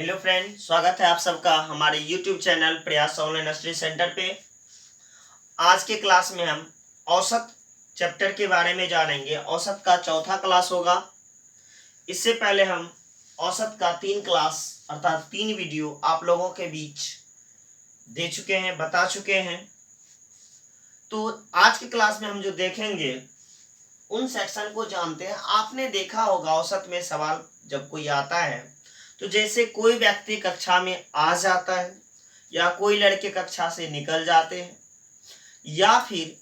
Hello friend, स्वागत है आप सबका हमारे YouTube चैनल प्रयास ऑनलाइन स्टडी सेंटर पे। आज के क्लास में हम औसत चैप्टर के बारे में जानेंगे। औसत का चौथा क्लास होगा। इससे पहले हम औसत का 3 क्लास अर्थात 3 वीडियो आप लोगों के बीच दे चुके हैं, बता चुके हैं। तो आज के क्लास में हम जो देखेंगे उन सेक्शन को जानते हैं। आपने देखा होगा औसत में सवाल जब कोई आता है तो जैसे कोई व्यक्ति कक्षा में आ जाता है या कोई लड़के कक्षा से निकल जाते हैं, या फिर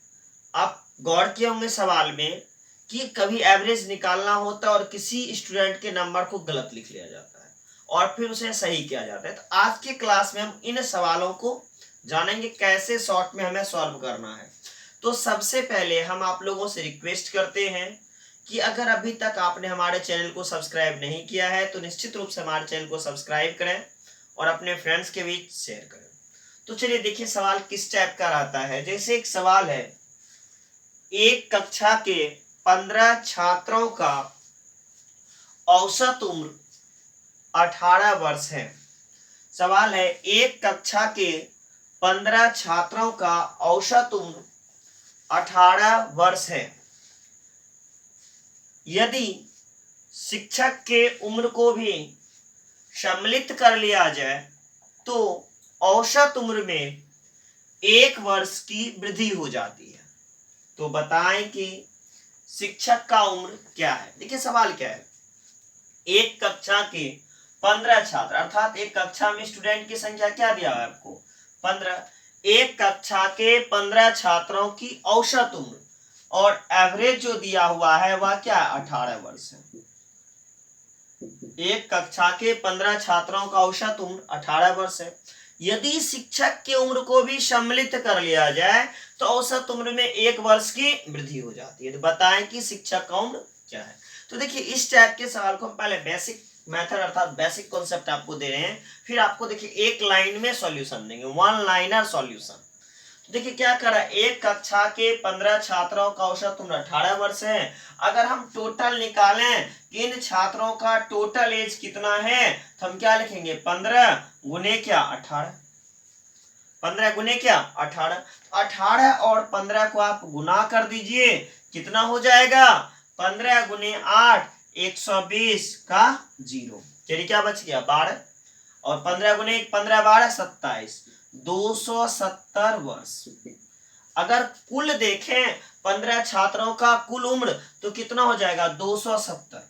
आप गौर किए होंगे सवाल में कि कभी एवरेज निकालना होता है और किसी स्टूडेंट के नंबर को गलत लिख लिया जाता है और फिर उसे सही किया जाता है। तो आज के क्लास में हम इन सवालों को जानेंगे कैसे शॉर्ट में हमें सॉल्व करना है। तो सबसे पहले हम आप लोगों से रिक्वेस्ट करते हैं कि अगर अभी तक आपने हमारे चैनल को सब्सक्राइब नहीं किया है तो निश्चित रूप से हमारे चैनल को सब्सक्राइब करें और अपने फ्रेंड्स के बीच शेयर करें। तो चलिए देखिए सवाल किस टाइप का रहता है। जैसे एक सवाल है, एक कक्षा के 15 छात्रों का औसत उम्र 18 वर्ष है। सवाल है, एक कक्षा के 15 छात्रों का औसत उम्र 18 वर्ष है। यदि शिक्षक के उम्र को भी सम्मिलित कर लिया जाए तो औसत उम्र में 1 वर्ष की वृद्धि हो जाती है। तो बताएं कि शिक्षक का उम्र क्या है। देखिए सवाल क्या है, एक कक्षा के 15 छात्र अर्थात एक कक्षा में स्टूडेंट की संख्या क्या दिया है आपको, 15। एक कक्षा के 15 छात्रों की औसत उम्र और एवरेज जो दिया हुआ है वह क्या है, 18 वर्ष है। एक कक्षा के 15 छात्रों का औसत उम्र 18 वर्ष है। यदि शिक्षक की उम्र को भी सम्मिलित कर लिया जाए तो औसत उम्र में 1 वर्ष की वृद्धि हो जाती है। तो बताएं कि शिक्षक का उम्र क्या है। तो देखिए इस टाइप के सवाल को हम पहले बेसिक मेथड अर्थात बेसिक कॉन्सेप्ट आपको दे रहे हैं, फिर आपको देखिए एक लाइन में सॉल्यूशन देंगे, 1 लाइनर सॉल्यूशन। देखिए क्या करा, एक कक्षा के 15 छात्रों का औसत उम्र 18 वर्ष है। अगर हम टोटल निकालें कि इन छात्रों का टोटल एज कितना है तो हम क्या लिखेंगे, 15 गुने क्या 18, 15 गुने क्या 18। 18 और 15 को आप गुना कर दीजिए, कितना हो जाएगा, 15 गुने 8 120 का 0। चलिए क्या बच गया 12 और 15 गुने 15 12 27, 270 वर्ष। अगर कुल देखें 15 छात्रों का कुल उम्र तो कितना हो जाएगा, 270।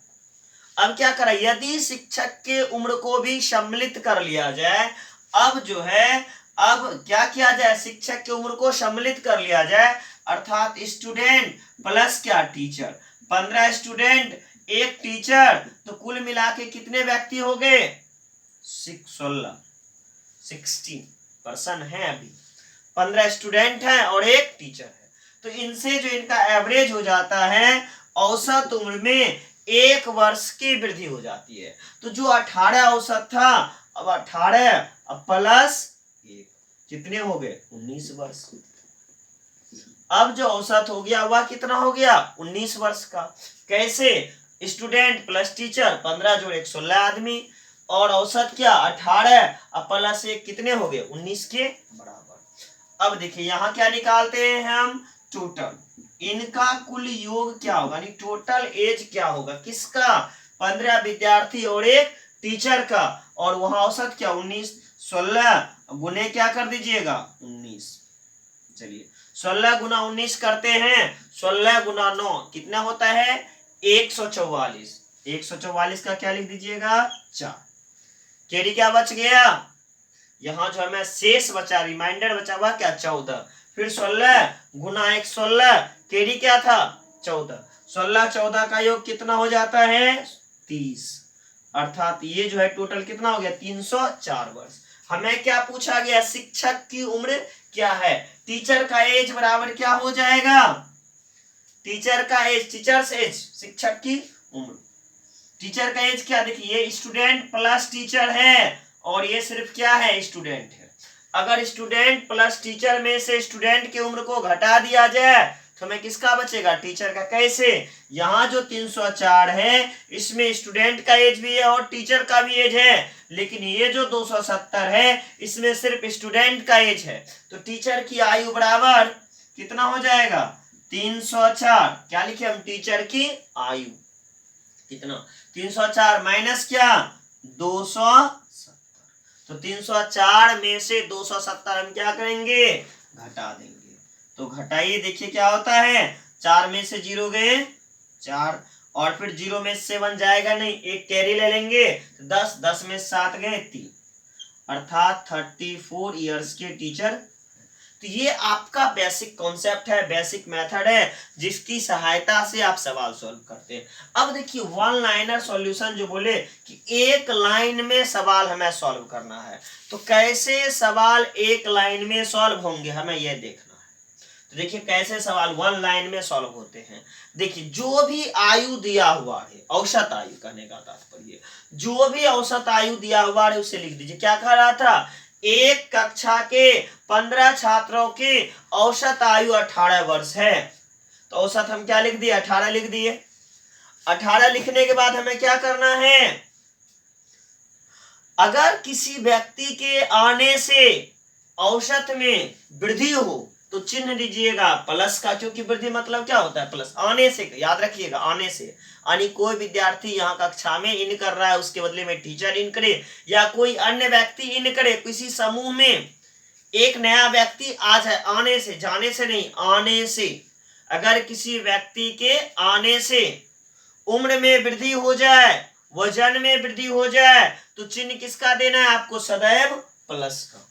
अब क्या करें, यदि शिक्षक के उम्र को भी सम्मिलित कर लिया जाए, अब जो है अब क्या किया जाए, शिक्षक की उम्र को सम्मिलित कर लिया जाए अर्थात स्टूडेंट प्लस क्या टीचर, 15 स्टूडेंट 1 टीचर, तो कुल मिला के कितने व्यक्ति हो गए, 16 पर्सन है। अभी 15 स्टूडेंट हैं और 1 टीचर है। तो इनसे जो इनका एवरेज हो जाता है औसत उम्र में 1 वर्ष की वृद्धि हो जाती है। तो जो 18 औसत था अब 18 अब प्लस 1 कितने हो गए, 19 वर्ष। अब जो औसत हो गया वह कितना हो गया, 19 वर्ष का। कैसे, स्टूडेंट प्लस टीचर 15 जोड़े 16 आदमी और औसत क्या 18 अब प्लस 1 कितने हो गए, 19 के बराबर। अब देखिए यहां क्या निकालते हैं हम, टोटल इनका कुल योग क्या होगा, यानी टोटल एज क्या होगा किसका, 15 विद्यार्थी और 1 टीचर का, और वहां औसत क्या 19, 16 गुने क्या कर दीजिएगा 19। चलिए 16 गुना 19 करते हैं, 16 गुना 9 कितना होता है 144। 144 का क्या लिख दीजिएगा 4। केडी क्या बच गया, यहां जो हमें शेष बचा, रिमाइंडर बचा हुआ क्या 14, फिर 16 गुना 1 16, केडी क्या था 14, 16 14 का योग कितना हो जाता है 30, अर्थात ये जो है टोटल कितना हो गया 304 वर्ष। हमें क्या पूछा गया, शिक्षक की उम्र क्या है, टीचर का एज बराबर क्या हो जाएगा, टीचर का एज, टीचर्स एज शिक्षक की उम्र। टीचर का एज क्या, देखिए ये स्टूडेंट प्लस टीचर है और ये सिर्फ क्या है स्टूडेंट है। अगर स्टूडेंट प्लस टीचर में से स्टूडेंट की उम्र को घटा दिया जाए तो हमें किसका बचेगा, टीचर का। कैसे, यहाँ जो 304 है इसमें स्टूडेंट का एज भी है और टीचर का भी एज है, लेकिन ये जो 270 है इसमें सिर्फ स्टूडेंट का एज है। तो टीचर की आयु बराबर कितना हो जाएगा, 304। क्या लिखे हम, टीचर की आयु कितना, 304 माइनस क्या, 270। तो 304 में से 270 हम क्या करेंगे, घटा देंगे। तो घटाइए, देखिए क्या होता है, 4 में से 0 गए 4, और फिर 0 में से 7 जाएगा नहीं, एक कैरी ले लेंगे, 10, 10 में 7 गए 3, अर्थात 34 इयर्स के टीचर। तो ये आपका बेसिक कॉन्सेप्ट है, बेसिक मेथड है, जिसकी सहायता से आप सवाल सॉल्व करते हैं। अब देखिए वन लाइनर सॉल्यूशन जो बोले कि एक लाइन में सवाल हमें सॉल्व करना है, तो कैसे सवाल एक लाइन में सॉल्व होंगे हमें यह देखना है। तो देखिए कैसे सवाल वन लाइन में सॉल्व होते हैं। देखिए जो भी आयु दिया हुआ है, औसत आयु कहने का तात्पर्य, जो भी औसत आयु दिया हुआ है उसे लिख दीजिए। क्या कह रहा था, एक कक्षा के 15 छात्रों की औसत आयु 18 वर्ष है, तो औसत हम क्या लिख दिए, 18 लिख दिए। 18 लिखने के बाद हमें क्या करना है, अगर किसी व्यक्ति के आने से औसत में वृद्धि हो तो चिन्ह दीजिएगा प्लस का, क्योंकि वृद्धि मतलब क्या होता है, प्लस। आने से, याद रखिएगा, आने से यानी कोई विद्यार्थी यहाँ कक्षा में इन कर रहा है, उसके बदले में टीचर इन करे, या कोई अन्य व्यक्ति इन करे। किसी समूह में एक नया व्यक्ति आ जाए, आने से, जाने से नहीं, आने से। अगर किसी व्यक्ति के आने से उम्र में वृद्धि हो जाए, वजन में वृद्धि हो जाए, तो चिन्ह किसका देना है आपको, सदैव प्लस का।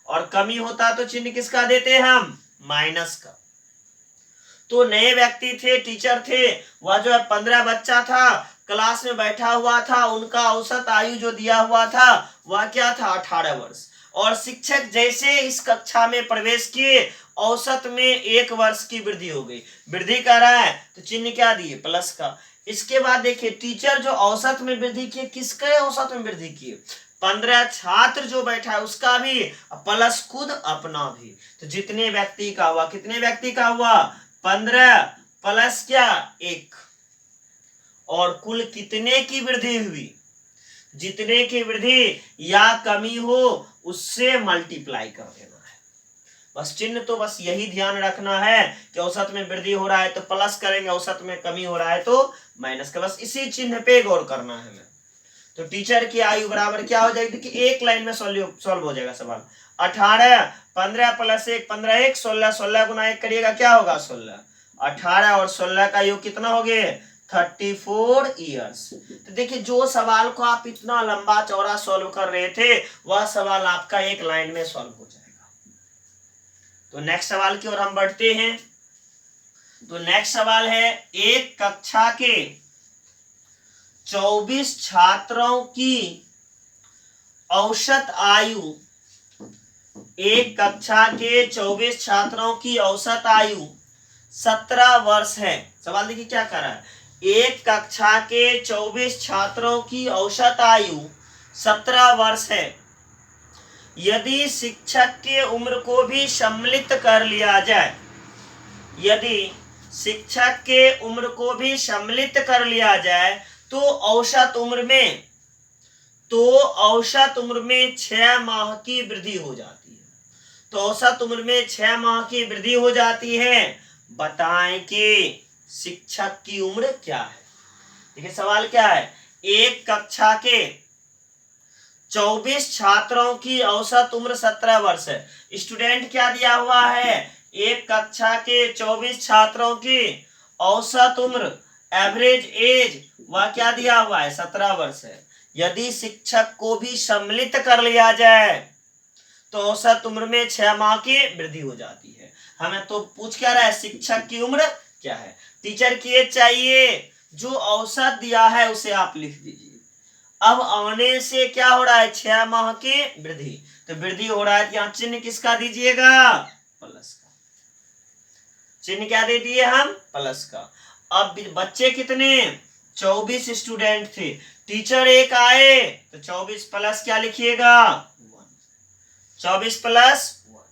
और कमी होता तो चिन्ह किसका देते हैं हम, माइनस का। तो नए व्यक्ति थे, टीचर थे, वह जो है 15 बच्चा था, क्लास में बैठा हुआ था, उनका औसत आयु जो दिया हुआ था वह क्या था, 18 वर्ष। और शिक्षक जैसे इस कक्षा में प्रवेश किए, औसत में 1 वर्ष की वृद्धि हो गई। वृद्धि कर रहा है तो चिन्ह क्या दिए, प्लस का। इसके बाद देखिए टीचर जो औसत में वृद्धि किए, किसके औसत में वृद्धि किए, 15 छात्र जो बैठा है उसका भी, प्लस खुद अपना भी। तो जितने व्यक्ति का हुआ, कितने व्यक्ति का हुआ, 15 प्लस क्या, 1। और कुल कितने की वृद्धि हुई, जितने की वृद्धि या कमी हो उससे मल्टीप्लाई कर देना है। बस चिन्ह तो बस यही ध्यान रखना है कि औसत में वृद्धि हो रहा है तो प्लस करेंगे, औसत में कमी हो रहा है तो माइनस का। बस इसी चिन्ह पे गौर करना है हमें। तो टीचर की आयु बराबर क्या हो जाएगी, देखिए एक लाइन में सॉल्व हो जाएगा सवाल। 18, 15 प्लस 1, 15 1, 16, 16 गुना 1 करिएगा, क्या होगा 16। 18 और 16 का योग कितना हो गया, 34 इयर्स। तो देखिए जो सवाल को आप इतना लंबा चौड़ा सॉल्व कर रहे थे, वह सवाल आपका एक लाइन में सॉल्व हो जाएगा। तो नेक्स्ट सवाल की ओर हम बढ़ते हैं। तो नेक्स्ट सवाल है, एक कक्षा के 24 छात्रों की औसत आयु, एक कक्षा के 24 छात्रों की औसत आयु 17 वर्ष है। सवाल देखिए क्या कर रहा है, एक कक्षा के 24 छात्रों की औसत आयु 17 वर्ष है। यदि शिक्षक के उम्र को भी सम्मिलित कर लिया जाए, यदि शिक्षक के उम्र को भी सम्मिलित कर लिया जाए तो औसत उम्र में 6 माह की वृद्धि हो जाती है। तो औसत उम्र में 6 माह की वृद्धि हो जाती है। बताएं कि शिक्षक की उम्र क्या है। देखिए सवाल क्या है, एक कक्षा के 24 छात्रों की औसत उम्र 17 वर्ष है। स्टूडेंट क्या दिया हुआ है, एक कक्षा के 24 छात्रों की औसत उम्र, एवरेज एज, वह क्या दिया हुआ है, 17 वर्ष है। यदि शिक्षक को भी सम्मिलित कर लिया जाए तो औसत उम्र में 6 माह की वृद्धि हो जाती है। हमें तो पूछ क्या रहा है, शिक्षक की उम्र क्या है। टीचर की एज चाहिए, जो औसत दिया है उसे आप लिख दीजिए। अब आने से क्या हो रहा है, 6 माह की वृद्धि, तो वृद्धि हो रहा है, यहाँ चिन्ह किसका दीजिएगा, प्लस का। चिन्ह क्या दे दिए हम, प्लस का। अब बच्चे कितने, 24 स्टूडेंट थे, टीचर एक आए तो 24 प्लस क्या लिखिएगा, 1। 24 प्लस 1।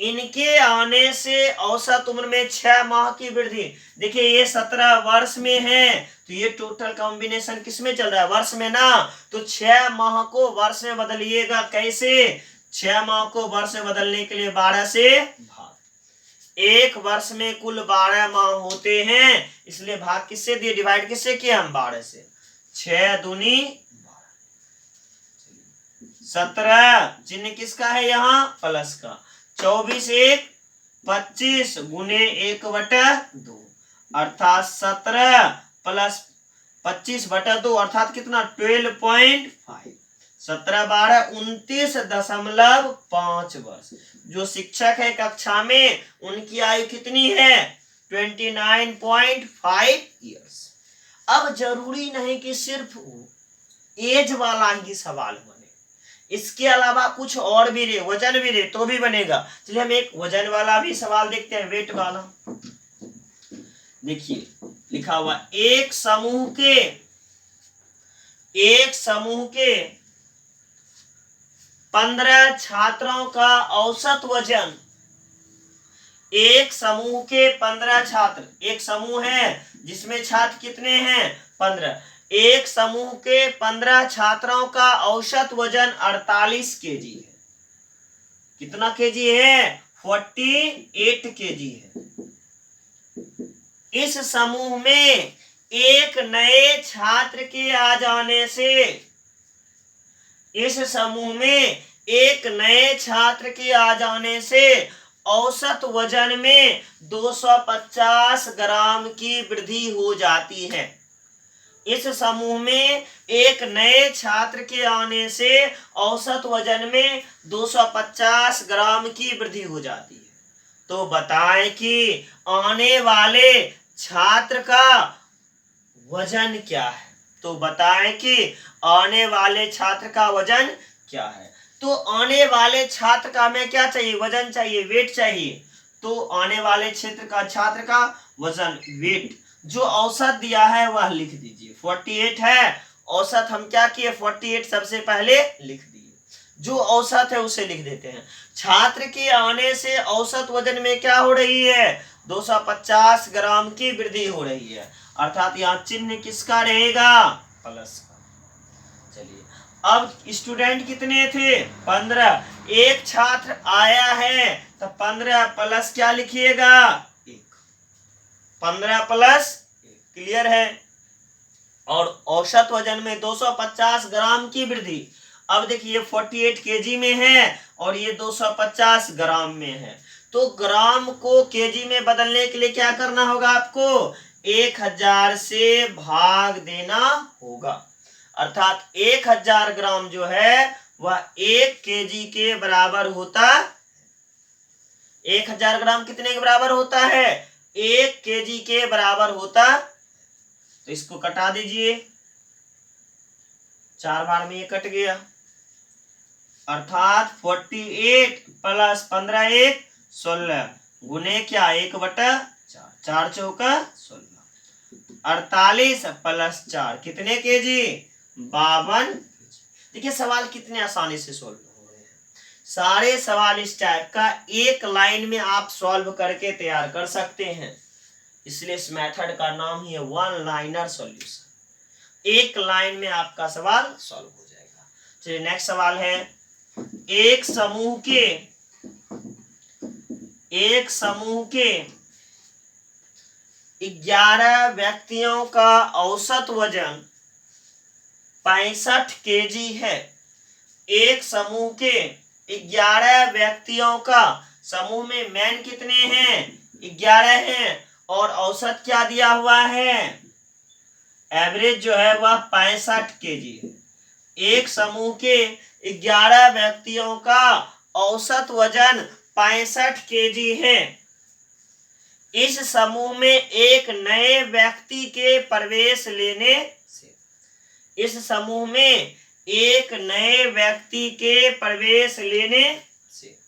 इनके आने से औसत उम्र में 6 माह की वृद्धि। देखिए ये 17 वर्ष में है, तो ये टोटल कॉम्बिनेशन किस में चल रहा है, वर्ष में ना। तो 6 माह को वर्ष में बदलिएगा। कैसे? 6 माह को वर्ष में बदलने के लिए 12 से भाग। एक वर्ष में कुल 12 माह होते हैं, इसलिए भाग किससे दिए, डिवाइड किससे किया हम, 12 से। 6 दूनी 17, चिन्ह किसका है यहाँ, प्लस का। 24 1 25 गुने 1/2, अर्थात 17 प्लस 25/2 अर्थात कितना, 12.5। 17 12 29.5 वर्ष। जो शिक्षक है कक्षा में, उनकी आयु कितनी है, 29.5 ईयर्स। अब जरूरी नहीं कि सिर्फ एज वाला ही सवाल बने, इसके अलावा कुछ और भी रहे, वजन भी रहे तो भी बनेगा। चलिए हम एक वजन वाला भी सवाल देखते हैं, वेट वाला। देखिए लिखा हुआ, एक समूह के 15 छात्रों का औसत वजन। एक समूह के 15 छात्र, एक समूह है जिसमें छात्र कितने हैं, 15। एक समूह के 15 छात्रों का औसत वजन 48 केजी है। कितना केजी है, 48 केजी है। इस समूह में एक नए छात्र के आ जाने से, इस समूह में एक नए छात्र के आ जाने से औसत वजन में 250 ग्राम की वृद्धि हो जाती है। इस समूह में एक नए छात्र के आने से औसत वजन में 250 ग्राम की वृद्धि हो जाती है। तो बताएं कि आने वाले छात्र का वजन क्या है। तो बताएं कि आने वाले छात्र का वजन क्या है। तो आने वाले छात्र का हमें क्या चाहिए, वजन चाहिए, वेट चाहिए। तो आने वाले क्षेत्र का छात्र का वजन, वेट, जो औसत दिया है वह लिख दीजिए। 48 है, औसत हम क्या किए, 48 सबसे पहले लिख दिए। जो औसत है उसे लिख देते हैं। छात्र के आने से औसत वजन में क्या हो रही है, 250 ग्राम की वृद्धि हो रही है, अर्थात यहाँ चिन्ह किसका रहेगा, प्लस का। चलिए अब स्टूडेंट कितने थे, 15। एक छात्र आया है तो 15 प्लस क्या लिखिएगा, 1। 15 प्लस 1, क्लियर है। और औसत वजन में 250 ग्राम की वृद्धि। अब देखिए 48 केजी में है और ये 250 ग्राम में है, तो ग्राम को केजी में बदलने के लिए क्या करना होगा आपको, 1000 से भाग देना होगा, अर्थात 1000 ग्राम जो है वह 1 केजी के बराबर होता। 1000 ग्राम कितने के बराबर होता है, 1 केजी के बराबर होता। तो इसको कटा दीजिए, 4 बार में ये कट गया, अर्थात 48 प्लस 15 1 16 गुने क्या, 1/4, 4 चौका 16, 48 प्लस 4 कितने केजी, 52। देखिए सवाल कितने आसानी से सॉल्व हो रहे हैं। सारे सवाल इस टाइप का एक लाइन में आप सॉल्व करके तैयार कर सकते हैं, इसलिए इस मेथड का नाम ही है वन लाइनर सॉल्यूशन। एक लाइन में आपका सवाल सॉल्व हो जाएगा। चलिए नेक्स्ट सवाल है, एक समूह के 11 व्यक्तियों का औसत वजन 65 केजी है। एक समूह के 11 व्यक्तियों का, समूह में मैन कितने हैं, 11 हैं, और औसत क्या दिया हुआ है, एवरेज जो है वह 65 केजी है। एक समूह के 11 व्यक्तियों का औसत वजन 65 केजी है। इस समूह में एक नए व्यक्ति के प्रवेश लेने से, इस समूह में एक नए व्यक्ति के प्रवेश लेने से,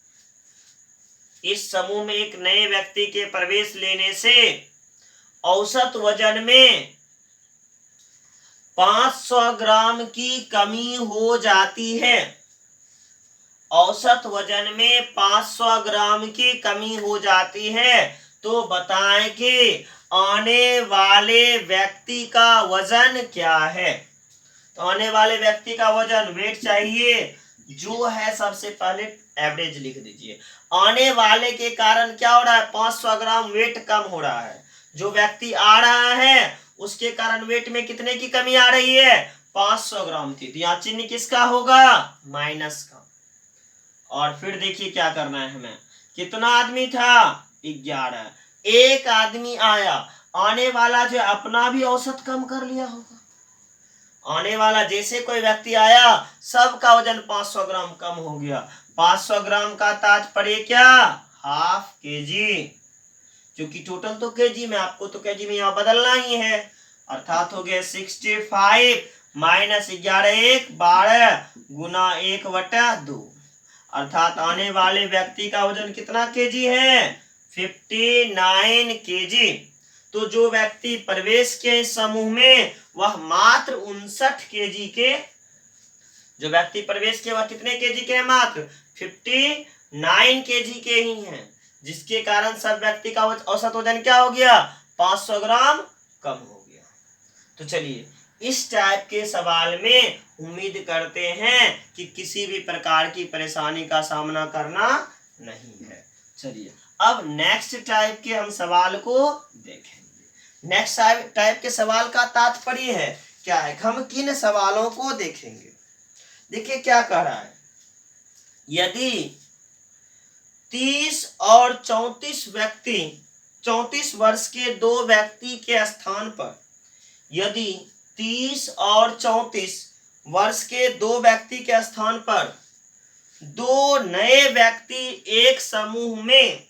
इस समूह में एक नए व्यक्ति के प्रवेश लेने से औसत वजन में 500 ग्राम की कमी हो जाती है। औसत वजन में 500 ग्राम की कमी हो जाती है तो बताएं कि आने वाले व्यक्ति का वजन क्या है। तो आने वाले व्यक्ति का वजन, वेट चाहिए, जो है सबसे पहले एवरेज लिख दीजिए। आने वाले के कारण क्या हो रहा है, 500 ग्राम वेट कम हो रहा है। जो व्यक्ति आ रहा है उसके कारण वेट में कितने की कमी आ रही है, 500 ग्राम की। तो यहाँ चिन्ह किसका होगा, माइनस का। और फिर देखिए क्या करना है हमें, कितना आदमी था, 11। एक आदमी आया, आने वाला जो अपना भी औसत कम कर लिया होगा। आने वाला जैसे कोई व्यक्ति आया, सबका वजन 500 ग्राम कम हो गया। 500 ग्राम का तात्पर्य क्या, हाफ केजी, क्योंकि टोटल तो केजी में, आपको तो केजी में यहाँ बदलना ही है। अर्थात हो गया 65 माइनस 11 1 12 गुना 1/2। अर्थात आने वाले व्यक्ति का वजन कितना केजी है, 59 केजी। तो जो व्यक्ति प्रवेश के समूह में वह मात्र 59 केजी के, जो व्यक्ति प्रवेश के वह कितने केजी के हैं, मात्र 59 केजी के ही हैं, जिसके कारण सब व्यक्ति का औसत वजन क्या हो गया, 500 ग्राम कम हो गया। तो चलिए इस टाइप के सवाल में उम्मीद करते हैं कि किसी भी प्रकार की परेशानी का सामना करना नहीं है। चलिए अब नेक्स्ट टाइप के हम सवाल को देखेंगे। नेक्स्ट टाइप के सवाल का तात्पर्य है क्या है, हम किन सवालों को देखेंगे। देखिए क्या कह रहा है, यदि 30 और 34 वर्ष के दो व्यक्ति के स्थान पर, यदि 30 और 34 वर्ष के दो व्यक्ति के स्थान पर दो नए व्यक्ति एक समूह में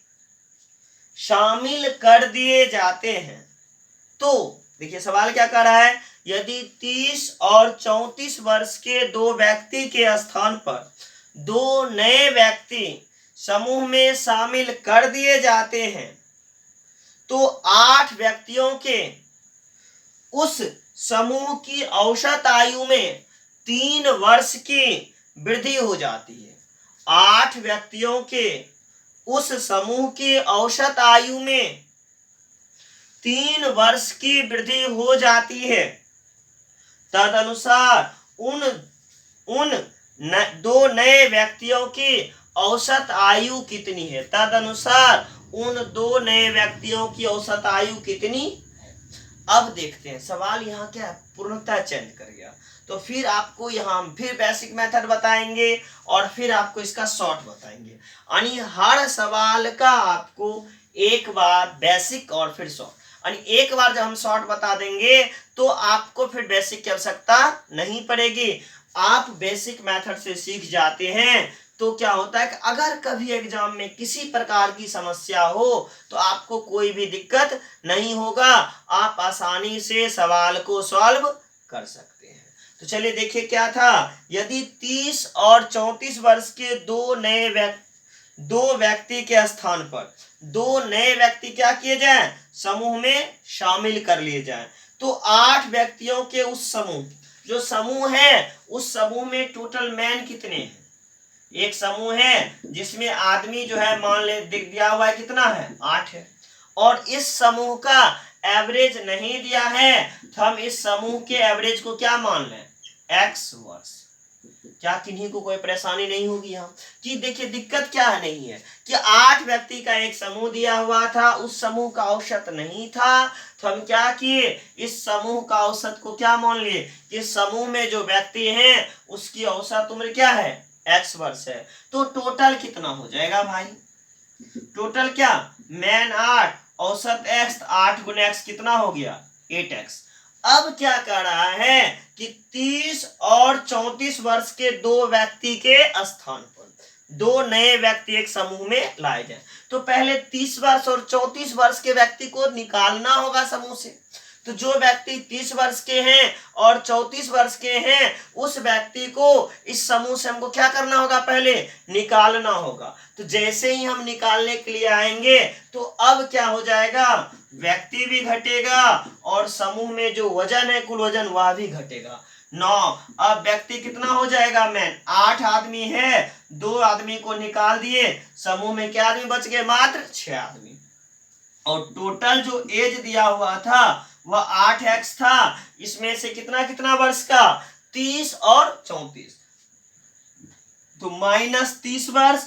शामिल कर दिए जाते हैं, तो देखिए सवाल क्या कर रहा है, यदि 30 और 34 वर्ष के दो व्यक्ति के स्थान पर दो नए व्यक्ति समूह में शामिल कर दिए जाते हैं तो 8 व्यक्तियों के उस समूह की औसत आयु में 3 वर्ष की वृद्धि हो जाती है। 8 व्यक्तियों के उस समूह की औसत आयु में 3 वर्ष की वृद्धि हो जाती है। तदनुसार उन दो नए व्यक्तियों की औसत आयु कितनी है, तदनुसार उन दो नए व्यक्तियों की औसत आयु कितनी है। अब देखते हैं सवाल यहाँ क्या पूर्णतः चेंज कर गया, तो फिर आपको यहाँ फिर बेसिक मेथड बताएंगे और फिर आपको इसका शॉर्ट बताएंगे। यानी हर सवाल का आपको एक बार बेसिक और फिर शॉर्ट, यानी एक बार जब हम शॉर्ट बता देंगे तो आपको फिर बेसिक की आवश्यकता नहीं पड़ेगी। आप बेसिक मेथड से सीख जाते हैं तो क्या होता है कि अगर कभी एग्जाम में किसी प्रकार की समस्या हो तो आपको कोई भी दिक्कत नहीं होगा, आप आसानी से सवाल को सॉल्व कर सकते हैं। तो चलिए देखिए क्या था, यदि 30 और 34 वर्ष के दो व्यक्ति के स्थान पर दो नए व्यक्ति क्या किए जाएं, समूह में शामिल कर लिए जाएं, तो 8 व्यक्तियों के उस समूह, जो समूह है उस समूह में टोटल मैन कितने हैं। एक समूह है जिसमें आदमी जो है मान ले दिया हुआ है कितना है, 8 है, और इस समूह का एवरेज नहीं दिया है तो हम इस समूह के एवरेज को क्या मान लें, x वर्ष। क्या किन्हीं को कोई परेशानी नहीं होगी यहाँ कि देखिए दिक्कत क्या है, नहीं है कि 8 व्यक्ति का एक समूह दिया हुआ था, उस समूह का औसत नहीं था, तो हम क्या किए, इस समूह का औसत को क्या मान लिए कि समूह में जो व्यक्ति हैं उसकी औसत उम्र क्या है, x वर्ष है। तो टोटल कितना हो जाएगा भाई, टोटल क्या, मैन 8 औसत x, 8 गुना x कितना हो गया, 8x। अब क्या कर रहा है कि 30 और 34 वर्ष के दो व्यक्ति के स्थान पर दो नए व्यक्ति एक समूह में लाए जाए, तो पहले 30 वर्ष और 34 वर्ष के व्यक्ति को निकालना होगा समूह से। तो जो व्यक्ति 30 वर्ष के हैं और 34 वर्ष के हैं उस व्यक्ति को इस समूह से हमको क्या करना होगा, पहले निकालना होगा। तो जैसे ही हम निकालने के लिए आएंगे तो अब क्या हो जाएगा, व्यक्ति भी घटेगा और समूह में जो वजन है कुल वजन वह भी घटेगा। 9। अब व्यक्ति कितना हो जाएगा मैन? 8 आदमी है, 2 आदमी को निकाल दिए, समूह में क्या आदमी बच गए? मात्र 6 आदमी। और टोटल जो एज दिया हुआ था वह 8x था। इसमें से कितना कितना वर्ष का? 30 और 34, तो -30 वर्ष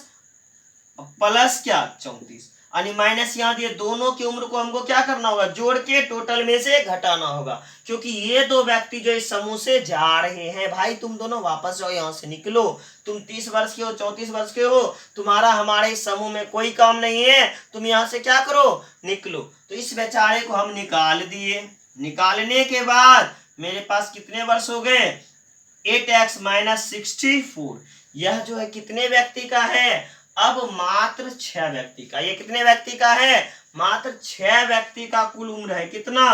प्लस क्या? 34, यानी माइनस यहाँ दिए। दोनों की उम्र को हमको क्या करना होगा? जोड़ के टोटल में से घटाना होगा, क्योंकि ये दो व्यक्ति जो इस समूह से जा रहे हैं, भाई तुम दोनों वापस जाओ, यहाँ से निकलो। तुम 30 वर्ष के हो, 34 वर्ष के हो, तुम्हारा हमारे इस समूह में कोई काम नहीं है, तुम यहाँ से क्या करो? निकलो। तो इस बेचारे को हम निकाल दिए। निकालने के बाद मेरे पास कितने वर्ष हो गए? 8x - 64। यह जो है कितने व्यक्ति का है? अब मात्र 6 व्यक्ति का। ये कितने व्यक्ति का है? मात्र 6 व्यक्ति का कुल उम्र है कितना?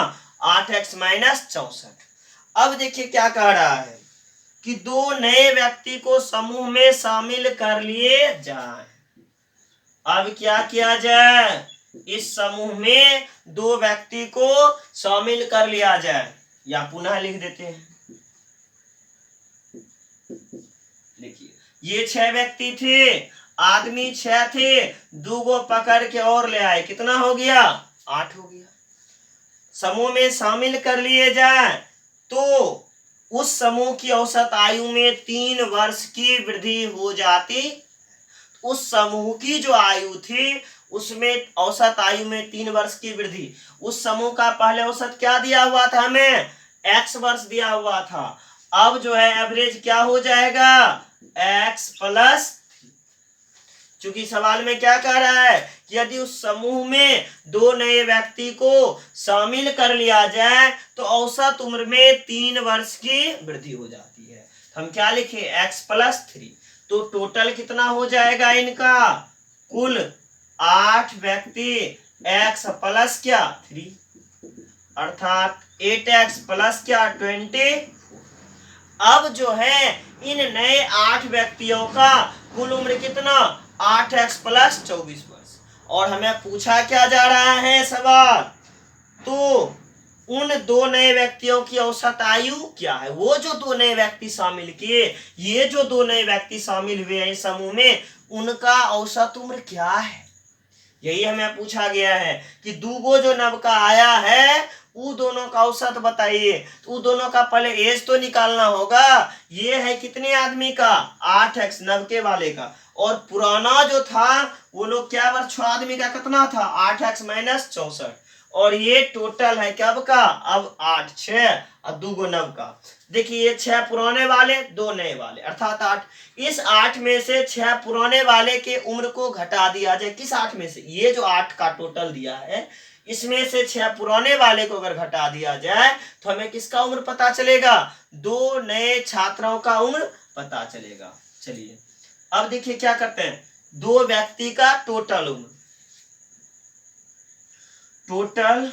8x - 64। अब देखिए क्या कह रहा है कि 2 नए व्यक्ति को समूह में शामिल कर लिए जाए। अब क्या किया जाए? इस समूह में 2 व्यक्ति को शामिल कर लिया जाए, या पुनः लिख देते हैं। देखिए ये 6 व्यक्ति थे, आदमी 6 थे, 2 को पकड़ के और ले आए, कितना हो गया? 8 हो गया। समूह में शामिल कर लिए जाए तो उस समूह की औसत आयु में 3 वर्ष की वृद्धि हो जाती। उस समूह की जो आयु थी उसमें औसत आयु में 3 वर्ष की वृद्धि। उस समूह का पहले औसत क्या दिया हुआ था? हमें x वर्ष दिया हुआ था। अब जो है एवरेज क्या हो जाएगा? x + 3। क्योंकि सवाल में क्या कह रहा है कि यदि उस समूह में 2 नए व्यक्ति को शामिल कर लिया जाए तो औसत उम्र में 3 वर्ष की वृद्धि हो जाती है। हम क्या लिखे? x + 3। तो टोटल कितना हो जाएगा इनका? कुल 8 व्यक्ति, x + क्या? 3, अर्थात 8x + क्या? 20। अब जो है इन नए 8 व्यक्तियों का कुल उम्र कितना? 8x + 24 वर्ष। और हमें पूछा क्या जा रहा है सवाल? तो उन 2 नए व्यक्तियों की औसत आयु क्या है? वो जो 2 नए व्यक्ति शामिल किए, ये जो 2 नए व्यक्ति शामिल हुए हैं समूह में, उनका औसत उम्र क्या है? यही हमें पूछा गया है कि 2 गो जो नवका आया है वो दोनों का औसत बताइए। तो वो दोनों का पहले एज तो निकालना होगा। ये है कितने आदमी का? 8x नवके वाले का। और पुराना जो था वो लोग क्या वर्ष? 6 आदमी का कितना था? 8x - 64। और ये टोटल है कब का? अब 8, 6 और 2 गो नव का। देखिए ये 6 पुराने वाले, 2 नए वाले, अर्थात 8। इस 8 में से 6 पुराने वाले के उम्र को घटा दिया जाए। किस 8 में से? ये जो 8 का टोटल दिया है इसमें से 6 पुराने वाले को अगर घटा दिया जाए तो हमें किसका उम्र पता चलेगा? 2 नए छात्रों का उम्र पता चलेगा। चलिए अब देखिए क्या करते हैं? 2 व्यक्ति का टोटल उम्र। टोटल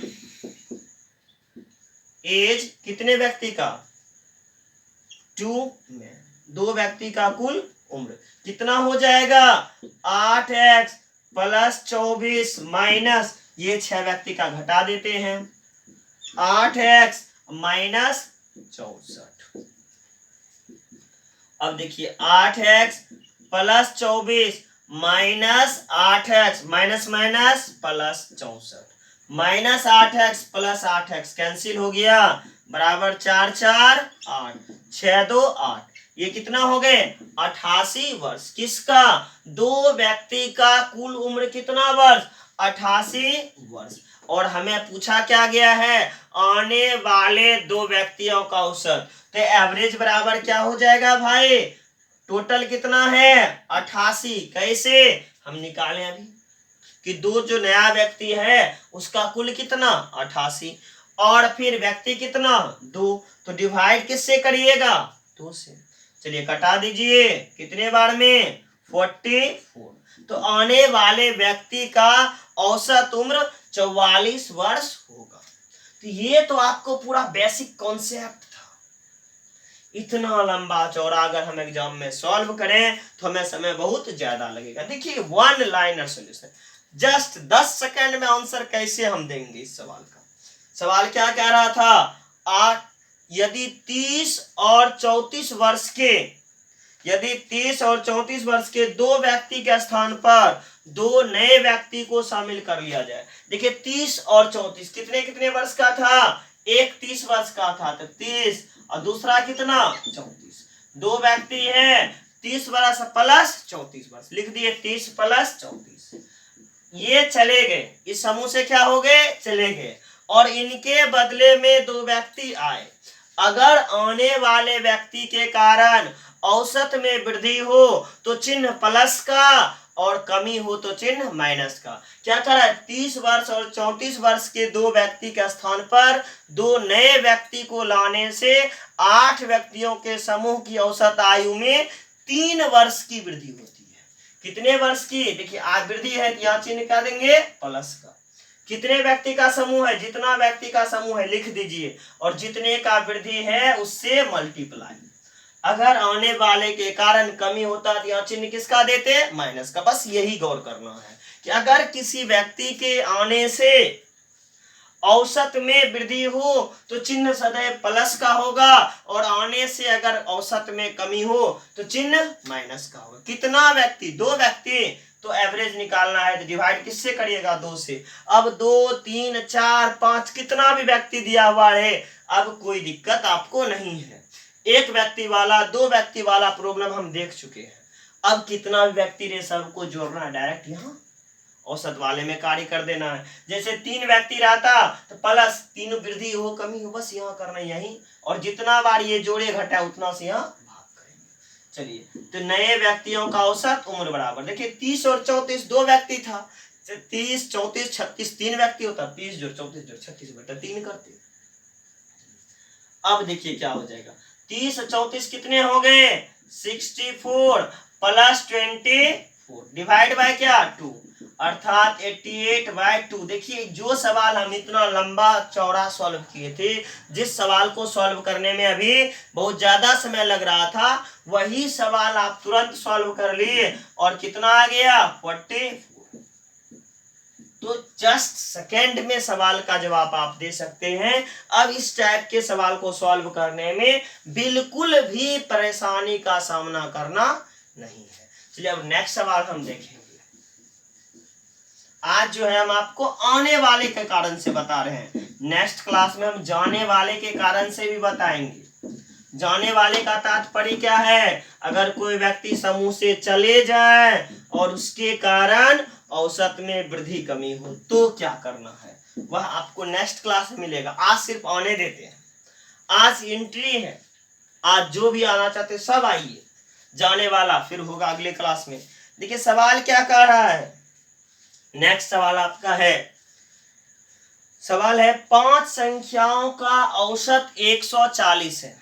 एज कितने व्यक्ति का? 2 में 2 व्यक्ति का कुल उम्र कितना हो जाएगा? 8x + 24 माइनस ये 6 व्यक्ति का घटा देते हैं, 8x - 64। अब देखिए 8x + 24 minus 8x minus minus plus 64, -8x + 8x cancel हो गया, बराबर 4 4 8, 6 2 8। ये कितना हो गए? 88 वर्ष। किसका? 2 व्यक्ति का कुल उम्र कितना वर्ष? 88 वर्ष। और हमें पूछा क्या गया है? आने वाले 2 व्यक्तियों का औसत। तो एवरेज बराबर क्या हो जाएगा भाई? टोटल कितना है? 88। कैसे हम निकालें अभी कि 2 जो नया व्यक्ति है उसका कुल कितना? 88। और फिर व्यक्ति कितना? 2। तो डिवाइड किससे करिएगा? 2 से। चलिए कटा दीजिए, कितने बार में? 44। तो आने वाले व्यक्ति का औसत उम्र 44 वर्ष होगा। तो ये तो आपको पूरा बेसिक कॉन्सेप्ट था। इतना लंबा चौड़ा अगर हम एग्जाम में सॉल्व करें तो हमें समय बहुत ज्यादा लगेगा। देखिए 1 लाइनर सॉल्यूशन, जस्ट 10 सेकंड में आंसर कैसे हम देंगे इस सवाल का। सवाल क्या कह रहा था? 8 यदि 30 और 34 वर्ष के यदि 30 और 34 वर्ष के दो व्यक्ति के स्थान पर दो नए व्यक्ति को शामिल कर लिया जाए। देखिए 30 और 34 कितने कितने वर्ष का था, एक 30 वर्ष का था तो 30 और दूसरा कितना 34, दो व्यक्ति हैं 30 वर्ष प्लस 34 वर्ष, लिख दिए 30 प्लस 34। ये चले गए, इस समूह से क्या हो गए, चले गए, और इनके बदले में दो व्यक्ति आए। अगर आने वाले व्यक्ति के कारण औसत में वृद्धि हो तो चिन्ह प्लस का और कमी हो तो चिन्ह माइनस का। क्या करा है, 30 वर्ष और 34 वर्ष के दो व्यक्ति के स्थान पर दो नए व्यक्ति को लाने से 8 व्यक्तियों के समूह की औसत आयु में 3 वर्ष की वृद्धि होती है। कितने वर्ष की, देखिए आज वृद्धि है यहाँ चिन्ह क्या देंगे, प्लस का। कितने व्यक्ति का समूह है, जितना व्यक्ति का समूह है लिख दीजिए, और जितने का वृद्धि है उससे मल्टीप्लाई। अगर आने वाले के कारण कमी होता तो यहाँ चिन्ह किसका देते, माइनस का। बस यही गौर करना है कि अगर किसी व्यक्ति के आने से औसत में वृद्धि हो तो चिन्ह सदैव प्लस का होगा, और आने से अगर औसत में कमी हो तो चिन्ह माइनस का होगा। कितना व्यक्ति, दो व्यक्ति, तो एवरेज निकालना है तो डिवाइड किससे करिएगा, 2 से। अब 2 3 4 5 कितना भी व्यक्ति दिया हुआ है, अब कोई दिक्कत आपको नहीं है। एक व्यक्ति वाला, दो व्यक्ति वाला प्रॉब्लम हम देख चुके हैं। अब कितना भी व्यक्ति रे सबको जोड़ना है, डायरेक्ट यहाँ औसत वाले में कार्य कर देना है। जैसे 3 व्यक्ति रहता तो प्लस 3 वृद्धि हो कमी हो, बस यहाँ करना यही, और जितना बार ये जोड़े घटा उतना से यहाँ भाग करेंगे। चलिए तो नए व्यक्तियों का औसत उम्र बराबर, देखिए 30 और 34 दो व्यक्ति था, 30 34 36 3 व्यक्ति होता, 30 जोड़ 34 जोड़ 36 बटा 3 करते। अब देखिए क्या हो जाएगा, 30 और 34 कितने हो गए, 64 प्लस 24 डिवाइड बाय क्या 2, अर्थात 88/2। देखिए जो सवाल हम इतना लंबा चौड़ा सॉल्व किए थे, जिस सवाल को सॉल्व करने में अभी बहुत ज्यादा समय लग रहा था, वही सवाल आप तुरंत सॉल्व कर लिए और कितना आ गया 44। तो जस्ट सेकेंड में सवाल का जवाब आप दे सकते हैं। अब इस टाइप के सवाल को सॉल्व करने में बिल्कुल भी परेशानी का सामना करना नहीं है। चलिए अब नेक्स्ट सवाल हम देखेंगे। आज जो है हम आपको आने वाले के कारण से बता रहे हैं, नेक्स्ट क्लास में हम जाने वाले के कारण से भी बताएंगे। जाने वाले का तात्पर्य क्या है, अगर कोई व्यक्ति समूह से चले जाए और उसके कारण औसत में वृद्धि कमी हो तो क्या करना है, वह आपको नेक्स्ट क्लास में मिलेगा। आज सिर्फ आने देते हैं, आज एंट्री है, आज जो भी आना चाहते सब आइए, जाने वाला फिर होगा अगले क्लास में। देखिए सवाल क्या कह रहा है, नेक्स्ट सवाल आपका है, सवाल है 5 संख्याओं का औसत 140 है।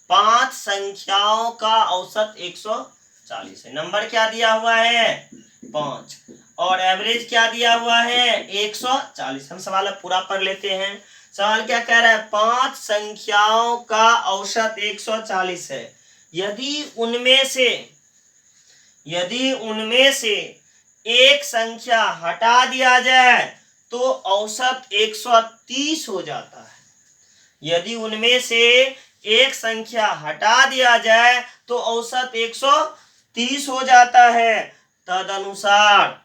5 संख्याओं का औसत 140 है। नंबर क्या दिया हुआ है 5 और एवरेज क्या दिया हुआ है 140। हम सवाल अब पूरा पढ़ लेते हैं। सवाल क्या कह रहा है, 5 संख्याओं का औसत 140 है। यदि उनमें से एक संख्या हटा दिया जाए तो औसत 130 हो जाता है। यदि उनमें से एक संख्या हटा दिया जाए तो औसत 130 हो जाता है। तदनुसार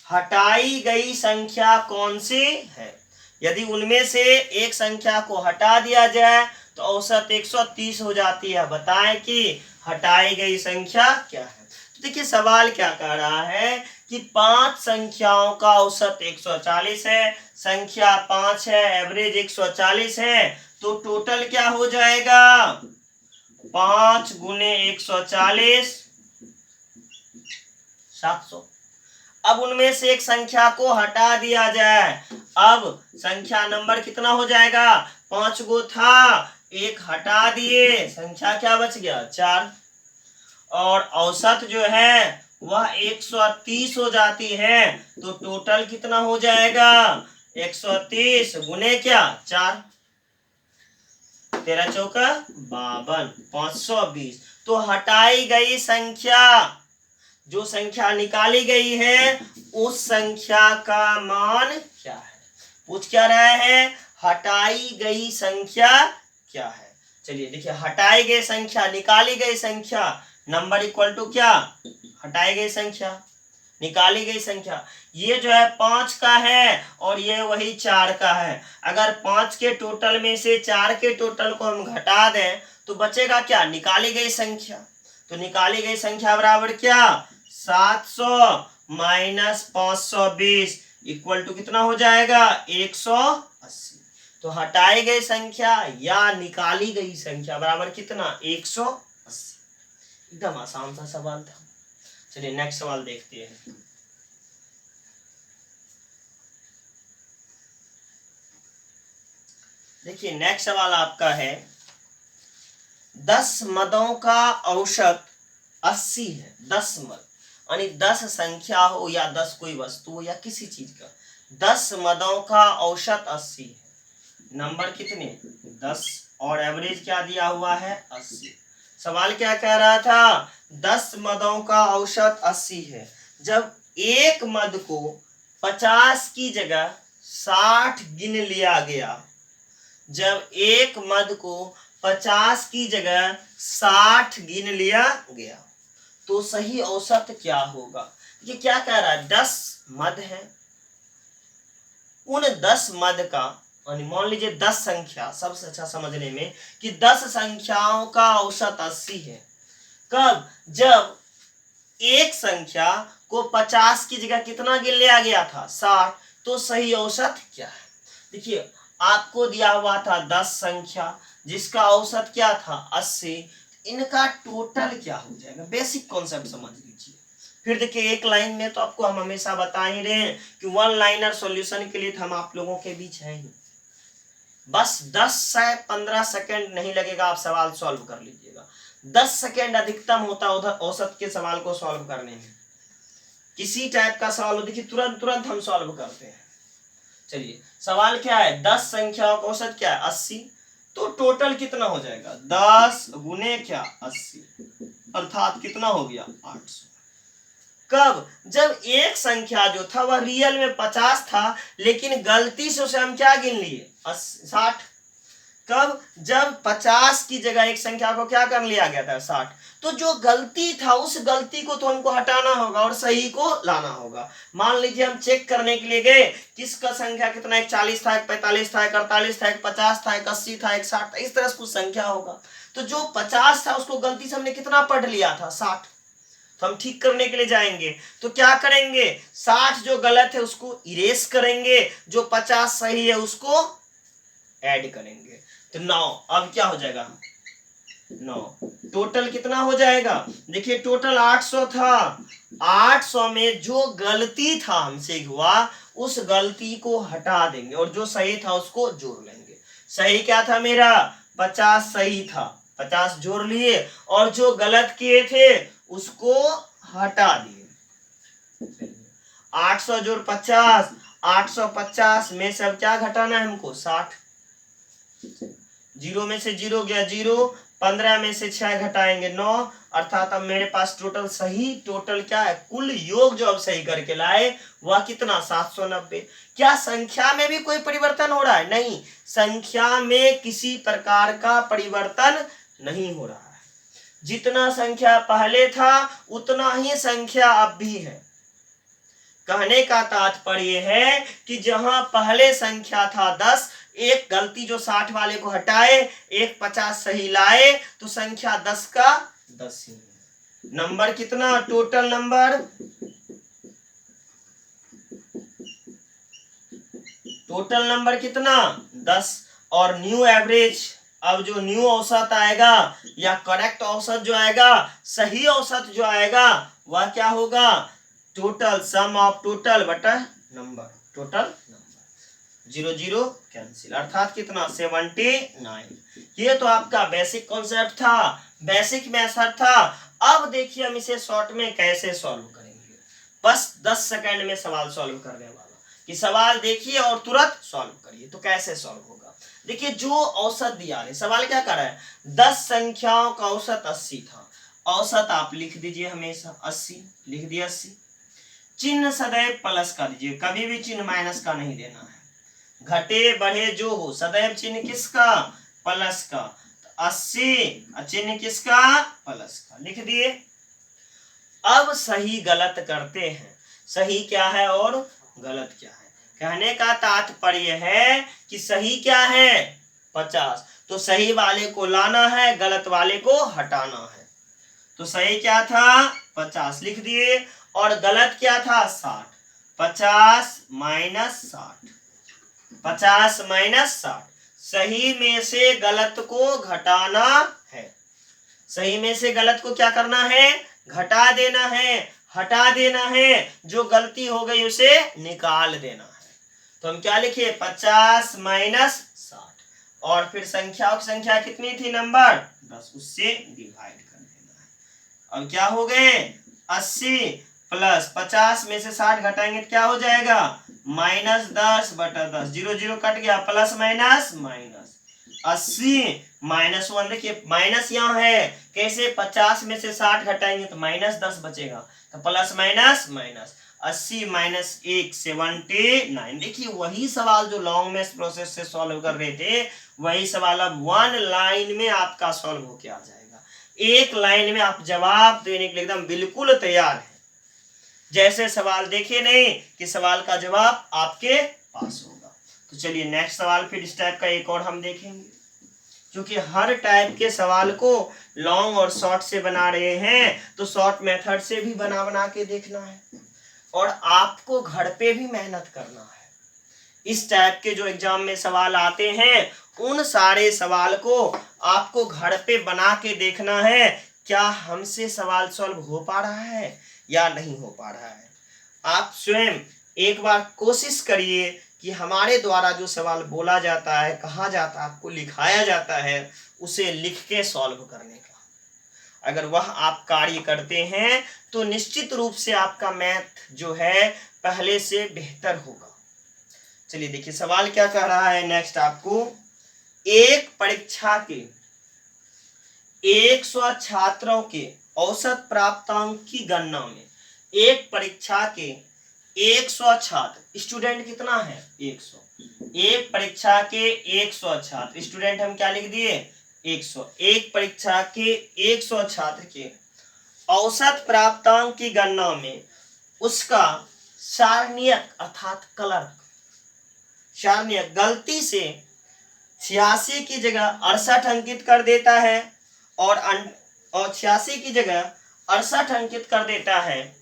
हटाई गई संख्या कौन सी है। यदि उनमें से एक संख्या को हटा दिया जाए तो औसत 130 हो जाती है। बताएं कि हटाई गई संख्या क्या है। तो देखिए सवाल क्या कह रहा है कि 5 संख्याओं का औसत 140 है, संख्या 5 है, एवरेज 140 है, तो टोटल क्या हो जाएगा 5 गुने 140 700। अब उनमें से एक संख्या को हटा दिया जाए, अब संख्या नंबर कितना हो जाएगा 5 गो था, एक हटा दिए, संख्या क्या बच गया 4, और औसत जो है वह 130 हो जाती है। तो टोटल कितना हो जाएगा 130 गुने क्या 4, 13 चौका 52, 520। तो हटाई गई संख्या, जो संख्या निकाली गई है उस संख्या का मान क्या है। पूछ क्या रहा है, हटाई गई संख्या क्या है। चलिए देखिए, हटाई गई संख्या, निकाली गई संख्या, नंबर इक्वल टू क्या, हटाई गई संख्या, निकाली गई संख्या। ये जो है 5 का है और ये वही 4 का है। अगर 5 के टोटल में से 4 के टोटल को हम घटा दें तो बचेगा क्या, निकाली गई संख्या। तो निकाली गई संख्या बराबर क्या, 700 माइनस 520 इक्वल टू कितना हो जाएगा, 180। तो हटाई गई संख्या या निकाली गई संख्या बराबर कितना, 180। एकदम आसान सा सवाल था। चलिए नेक्स्ट सवाल देखते हैं। देखिए नेक्स्ट सवाल आपका है, 10 मदों का औसत 80 है। 10 मद यानी 10 संख्या हो या 10 कोई वस्तु हो या किसी चीज का, 10 मदों का औसत 80 है। नंबर कितने, 10 और एवरेज क्या दिया हुआ है, 80। सवाल क्या कह रहा था, 10 मदों का औसत 80 है। जब एक मद को 50 की जगह 60 गिन लिया गया, जब एक मद को 50 की जगह 60 गिन लिया गया तो सही औसत क्या होगा। ये क्या कह रहा है, 10 मद है, उन 10 मद का, मान लीजिए 10 संख्या, सबसे अच्छा समझने में कि 10 संख्याओं का औसत 80 है। कब, जब एक संख्या को 50 की जगह कितना गिन लिया गया था, 60। तो सही औसत क्या है। देखिए आपको दिया हुआ था 10 संख्या जिसका औसत क्या था, 80। इनका टोटल क्या हो जाएगा, बेसिक कॉन्सेप्ट समझ लीजिए। फिर देखिए एक लाइन में तो आपको हम हमेशा बता ही रहे हैं कि वन लाइनर सॉल्यूशन के लिए तो हम आप लोगों के बीच हैं ही। बस 10 से 15 सेकंड नहीं लगेगा, आप सवाल सॉल्व कर लीजिएगा। 10 सेकंड अधिकतम होता है उधर औसत के सवाल को सॉल्व करने में। किसी टाइप का सवाल हो, देखिए तुरंत तुरंत हम सॉल्व करते हैं। चलिए सवाल क्या है, 10 संख्याओं का औसत क्या है, 80। तो टोटल कितना हो जाएगा, 10 गुने क्या, 80, अर्थात कितना हो गया, 800। कब, जब एक संख्या जो था वह रियल में 50 था लेकिन गलती से उसे हम क्या गिन लिए, 60। कब, जब 50 की जगह एक संख्या को क्या कर लिया गया था, 60। तो जो गलती था उस गलती को तो हमको हटाना होगा और सही को लाना होगा। मान लीजिए हम चेक करने के लिए गए किसका संख्या कितना, एक 40 था, एक 45 था, एक 48 था, एक 50 था, एक 80 था, एक 60 था, इस तरह से कुछ संख्या होगा। तो जो 50 था उसको गलती से हमने कितना पढ़ लिया था, 60। तो हम ठीक करने के लिए जाएंगे तो क्या करेंगे, 60 जो गलत है उसको इरेज करेंगे, जो 50 सही है उसको ऐड करेंगे। तो 9, अब क्या हो जाएगा, 9। टोटल कितना हो जाएगा, देखिए टोटल 800 था। 800 में जो गलती था हमसे हुआ उस गलती को हटा देंगे और जो सही था उसको जोड़ लेंगे। सही क्या था मेरा, 50 सही था, 50 जोड़ लिए और जो गलत किए थे उसको हटा दिए। 800 जोड़ 50, 850 में से अब क्या घटाना है हमको, 60। 0 में से 0 गया 0, 15 में से 6 घटाएंगे 9, अर्थात अब मेरे पास टोटल सही, टोटल क्या है, कुल योग जो अब सही करके लाए वह कितना, 790। क्या संख्या में भी कोई परिवर्तन हो रहा है, नहीं, संख्या में किसी प्रकार का परिवर्तन नहीं हो रहा है। जितना संख्या पहले था उतना ही संख्या अब भी है। कहने का तात्पर्य है कि जहां पहले संख्या था 10, एक गलती जो 60 वाले को हटाए, एक 50 सही लाए तो संख्या 10 का 10 ही है। नंबर कितना, टोटल नंबर, टोटल नंबर कितना, 10। और न्यू एवरेज, अब जो न्यू औसत आएगा या करेक्ट औसत जो आएगा, सही औसत जो आएगा वह क्या होगा, टोटल सम ऑफ टोटल बटा नंबर, टोटल नंबर। 0 0 कैंसिल, अर्थात कितना, 79। ये तो आपका बेसिक कॉन्सेप्ट था, बेसिक मेथड था। अब देखिए हम इसे शॉर्ट में कैसे सॉल्व करेंगे। बस 10 सेकंड में सवाल सॉल्व करने वाला कि सवाल देखिए और तुरंत सॉल्व करिए। तो कैसे सॉल्व होगा, देखिए जो औसत दिया है, सवाल क्या कर रहा है, 10 संख्याओं का औसत 80 था। औसत आप लिख दीजिए हमेशा 80, लिख दिया 80। चिन्ह सदैव प्लस का दीजिए, कभी भी चिन्ह माइनस का नहीं देना है। घटे बढ़े जो हो, सदैव चिन्ह किसका, प्लस का। 80, चिन्ह किसका? प्लस का, लिख दिए। अब सही गलत करते हैं, सही क्या है और गलत क्या है। कहने का तात्पर्य है कि सही क्या है? 50, तो सही वाले को लाना है, गलत वाले को हटाना है। तो सही क्या था? 50 लिख दिए, और गलत क्या था? 60। 50 माइनस 60, 50 माइनस 60, सही में से गलत को घटाना है। सही में से गलत को क्या करना है? घटा देना है, हटा देना है, जो गलती हो गई उसे निकाल देना है। तो हम क्या लिखे? 50 माइनस 60, और फिर संख्याओं की संख्या कितनी थी? नंबर 10, उससे डिवाइड कर देना है। अब क्या हो गए? 80 प्लस 50 में से 60 घटाएंगे तो क्या हो जाएगा? माइनस 10 बटा 10, 0 0 कट गया, प्लस माइनस माइनस 80 माइनस 1। देखिए माइनस यहाँ है, कैसे? 50 में से 60 घटाएंगे तो माइनस 10 बचेगा, तो प्लस माइनस माइनस 80 माइनस 1 79। देखिए वही सवाल जो लॉन्ग मेश प्रोसेस से सॉल्व कर रहे थे, वही सवाल अब 1 लाइन में आपका सॉल्व होके आ जाएगा। एक लाइन में आप जवाब देने के लिए एकदम बिल्कुल तैयार है। जैसे सवाल देखे नहीं कि सवाल का जवाब आपके पास होगा। तो चलिए नेक्स्ट सवाल फिर इस टाइप का एक और हम देखेंगे, क्योंकि हर टाइप के सवाल को लॉन्ग और शॉर्ट से बना रहे हैं, तो शॉर्ट मेथड से भी बना बना के देखना है, और आपको घर पे भी मेहनत करना है। इस टाइप के जो एग्जाम में सवाल आते हैं, उन सारे सवाल को आपको घर पे बना के देखना है, क्या हमसे सवाल सॉल्व हो पा रहा है या नहीं हो पा रहा है। आप स्वयं एक बार कोशिश करिए कि हमारे द्वारा जो सवाल बोला जाता है, कहा जाता है, आपको लिखाया जाता है, उसे लिख के सॉल्व करने का। अगर वह आप कार्य करते हैं तो निश्चित रूप से आपका मैथ जो है पहले से बेहतर होगा। चलिए देखिए सवाल क्या कह रहा है नेक्स्ट आपको। एक परीक्षा के 100 छात्रों के औसत प्राप्तांक की गणना में, एक परीक्षा के 100 छात्र, स्टूडेंट कितना है? 100। एक परीक्षा के 100 छात्र, स्टूडेंट हम क्या लिख दिए? 100। एक परीक्षा के 100 छात्र के औसत प्राप्तांक की गणना में उसका सारणियक अर्थात कलर्क, सारणियक गलती से 86 की जगह 68 अंकित कर देता है, और 86 की जगह 68 अंकित कर देता है,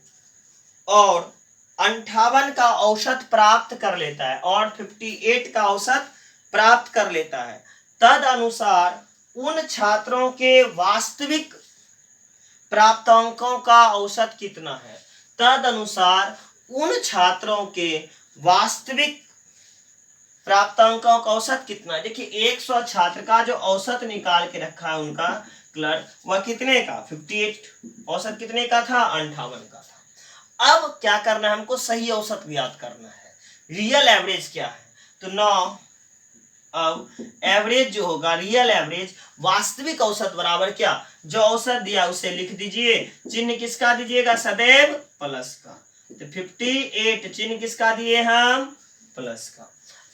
और 58 का औसत प्राप्त कर लेता है, और 58 का औसत प्राप्त कर लेता है। तद अनुसार उन छात्रों के वास्तविक प्राप्तांकों का औसत कितना है? तद अनुसार उन छात्रों के वास्तविक प्राप्तांकों का औसत कितना है? देखिए 100 छात्र का जो औसत निकाल के रखा है उनका क्लर्क, वह कितने का? 58। औसत कितने का था? 58 का था। अब क्या करना है हमको? सही औसत ज्ञात करना है। रियल एवरेज क्या है? तो 9, अब एवरेज जो होगा, रियल एवरेज, वास्तविक औसत बराबर क्या? जो औसत दिया उसे लिख दीजिए, चिन्ह किसका दीजिएगा? सदैव प्लस का। तो 58 चिन्ह किसका दिए हम? प्लस का।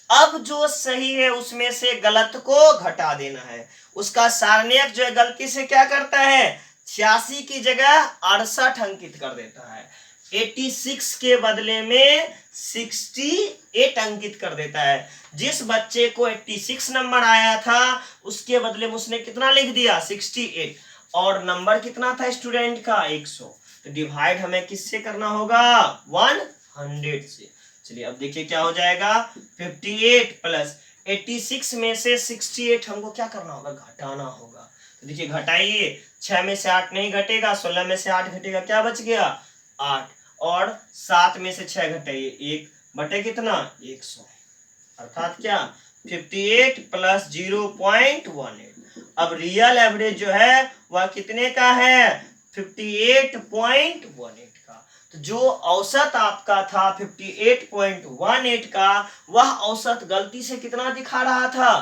अब जो सही है उसमें से गलत को घटा देना है। उसका सारणियक जो है गलती से क्या करता है? 86 की जगह 68 अंकित कर देता है, 86 के बदले में 68 अंकित कर देता है। जिस बच्चे को 86 नंबर आया था उसके बदले में उसने कितना लिख दिया? 68, और नंबर कितना था स्टूडेंट का? 100। तो डिवाइड हमें किससे करना होगा? 100 से। चलिए अब देखिए क्या हो जाएगा। 58 प्लस 86 में से 68 हमको क्या करना होगा? घटाना होगा। तो देखिए घटाइए, 6 में से 8 नहीं घटेगा, 16 में से 8 घटेगा, क्या बच गया? 8, और 7 में से 6 घटाइए, 1 बटे कितना? 100, अर्थात क्या? 58 प्लस 0.18। अब रियल एवरेज जो है वह कितने का है? 58.18 का। तो जो औसत आपका था 58.18 का, वह औसत गलती से कितना दिखा रहा था?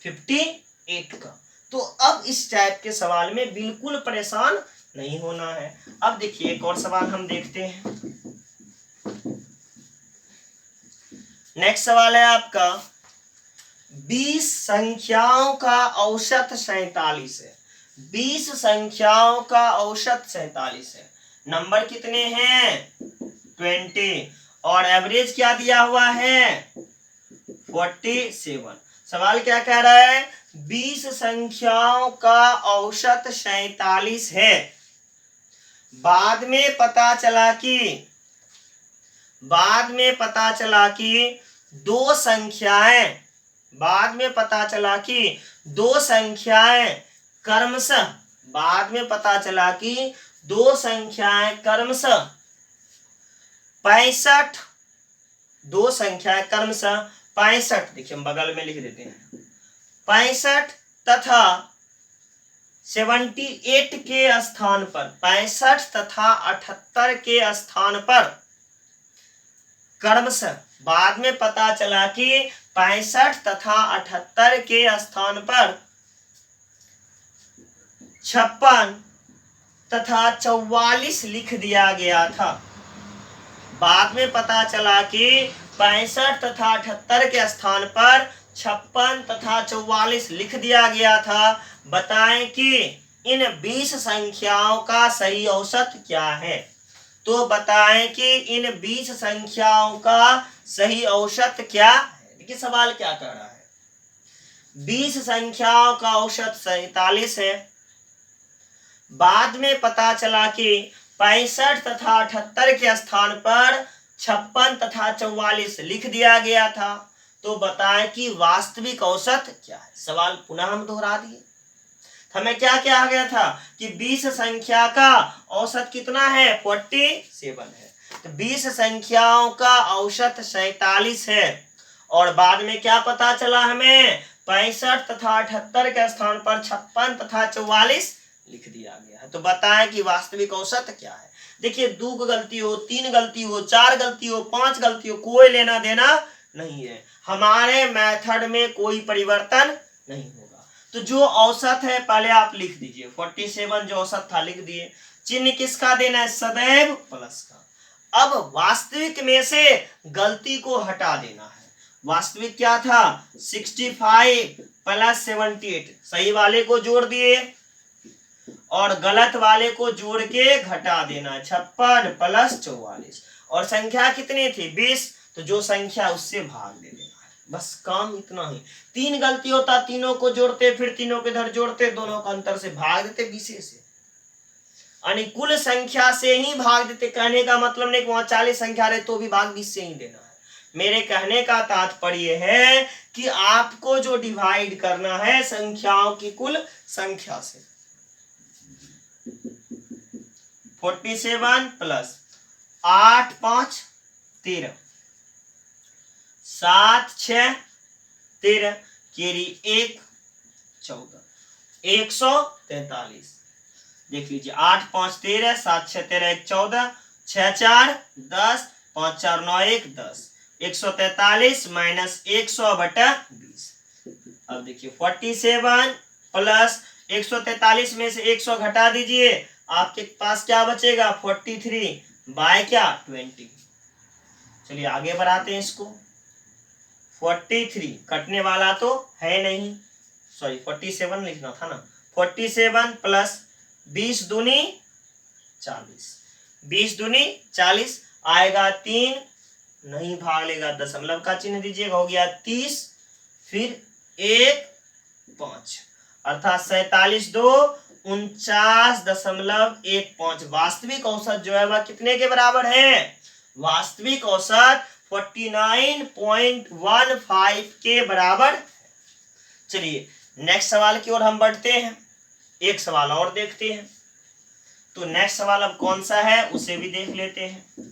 58 का। तो अब इस टाइप के सवाल में बिल्कुल परेशान नहीं होना है। अब देखिए एक और सवाल हम देखते हैं। नेक्स्ट सवाल है आपका, 20 संख्याओं का औसत 47 है। 20 संख्याओं का औसत 47 है। नंबर कितने हैं? 20। और एवरेज क्या दिया हुआ है? 47। सवाल क्या कह रहा है? 20 संख्याओं का औसत 47 है। बाद में पता चला कि दो संख्याएं क्रमशः 65 देखिए हम बगल में लिख देते हैं 65 तथा 78 के स्थान पर 65 तथा 78 के स्थान पर क्रमशः बाद में पता चला कि 65 तथा 78 के स्थान पर 56 तथा 44 लिख दिया गया था। बाद में पता चला कि 65 तथा 78 के स्थान पर 56 तथा 44 लिख दिया गया था। बताएं कि इन 20 संख्याओं का सही औसत क्या है? तो बताएं कि इन 20 संख्याओं का सही औसत क्या है? देखिए सवाल क्या कह रहा है। 20 संख्याओं का औसत 47 है। बाद में पता चला कि 65 तथा 78 के स्थान पर 56 तथा 44 लिख दिया गया था। तो बताएं कि वास्तविक औसत क्या है? सवाल पुनः हम दोहरा दिए। हमें क्या कहा गया था कि 20 संख्या का औसत कितना है? 47 है। तो 20 संख्याओं का औसत 47 है। और बाद में क्या पता चला हमें? 65 तथा 78 के स्थान पर 56 तथा 44 लिख दिया गया है। तो बताएं कि वास्तविक औसत क्या है? देखिए 2 गलती हो, 3 गलती हो, 4 गलती हो, 5 गलती हो, कोई लेना देना नहीं है। हमारे मेथड में कोई परिवर्तन नहीं होगा। तो जो औसत है पहले आप लिख दीजिए। 47 जो औसत था लिख दिए। चिन्ह किसका देना है? सदैव प्लस का। अब वास्तविक में से गलती को हटा देना है। वास्तविक क्या था? 65 प्लस 78। सही वाले को जोड़ दिए और गलत वाले को जोड़ के घटा देना। 56 प्लस 44। और संख्या कितनी थी? 20। तो जो संख्या उससे भाग दे देना। बस काम इतना ही। 3 गलती होता, तीनों को जोड़ते, फिर तीनों के इधर जोड़ते, दोनों का अंतर से भाग देते 20 से। यानी कुल संख्या से ही भाग देते। कहने का मतलब नहीं कि वहां 40 संख्या रहे तो भी भाग 20 से ही देना है। मेरे कहने का तात्पर्य है कि आपको जो डिवाइड करना है संख्याओं की कुल संख्या से। 47 प्लस 8 5 13 7 6 13 केरी 1 14 143। देख लीजिए 8 5 13 7 6 13 1 14 6 4 10 5 4 9 1 10 143 माइनस 100/20। अब देखिए 47 प्लस 143 में से 100 घटा दीजिए, आपके पास क्या बचेगा? 43 बाय क्या? 20। चलिए आगे बढ़ाते हैं इसको। 43 कटने वाला तो है नहीं, सॉरी 47 लिखना था ना। 47 प्लस 20 दूनी 40। 20 दूनी 40 आएगा 3, नहीं भाग लेगा, दशमलव का चिन्ह दीजिएगा, हो गया 30, फिर 1 5 अर्थात 47 2 49.15। वास्तविक औसत जो है वह कितने के बराबर है? वास्तविक औसत 49.15 के बराबर। चलिए नेक्स्ट सवाल की ओर हम बढ़ते हैं। एक सवाल और देखते हैं। तो नेक्स्ट सवाल अब कौन सा है उसे भी देख लेते हैं।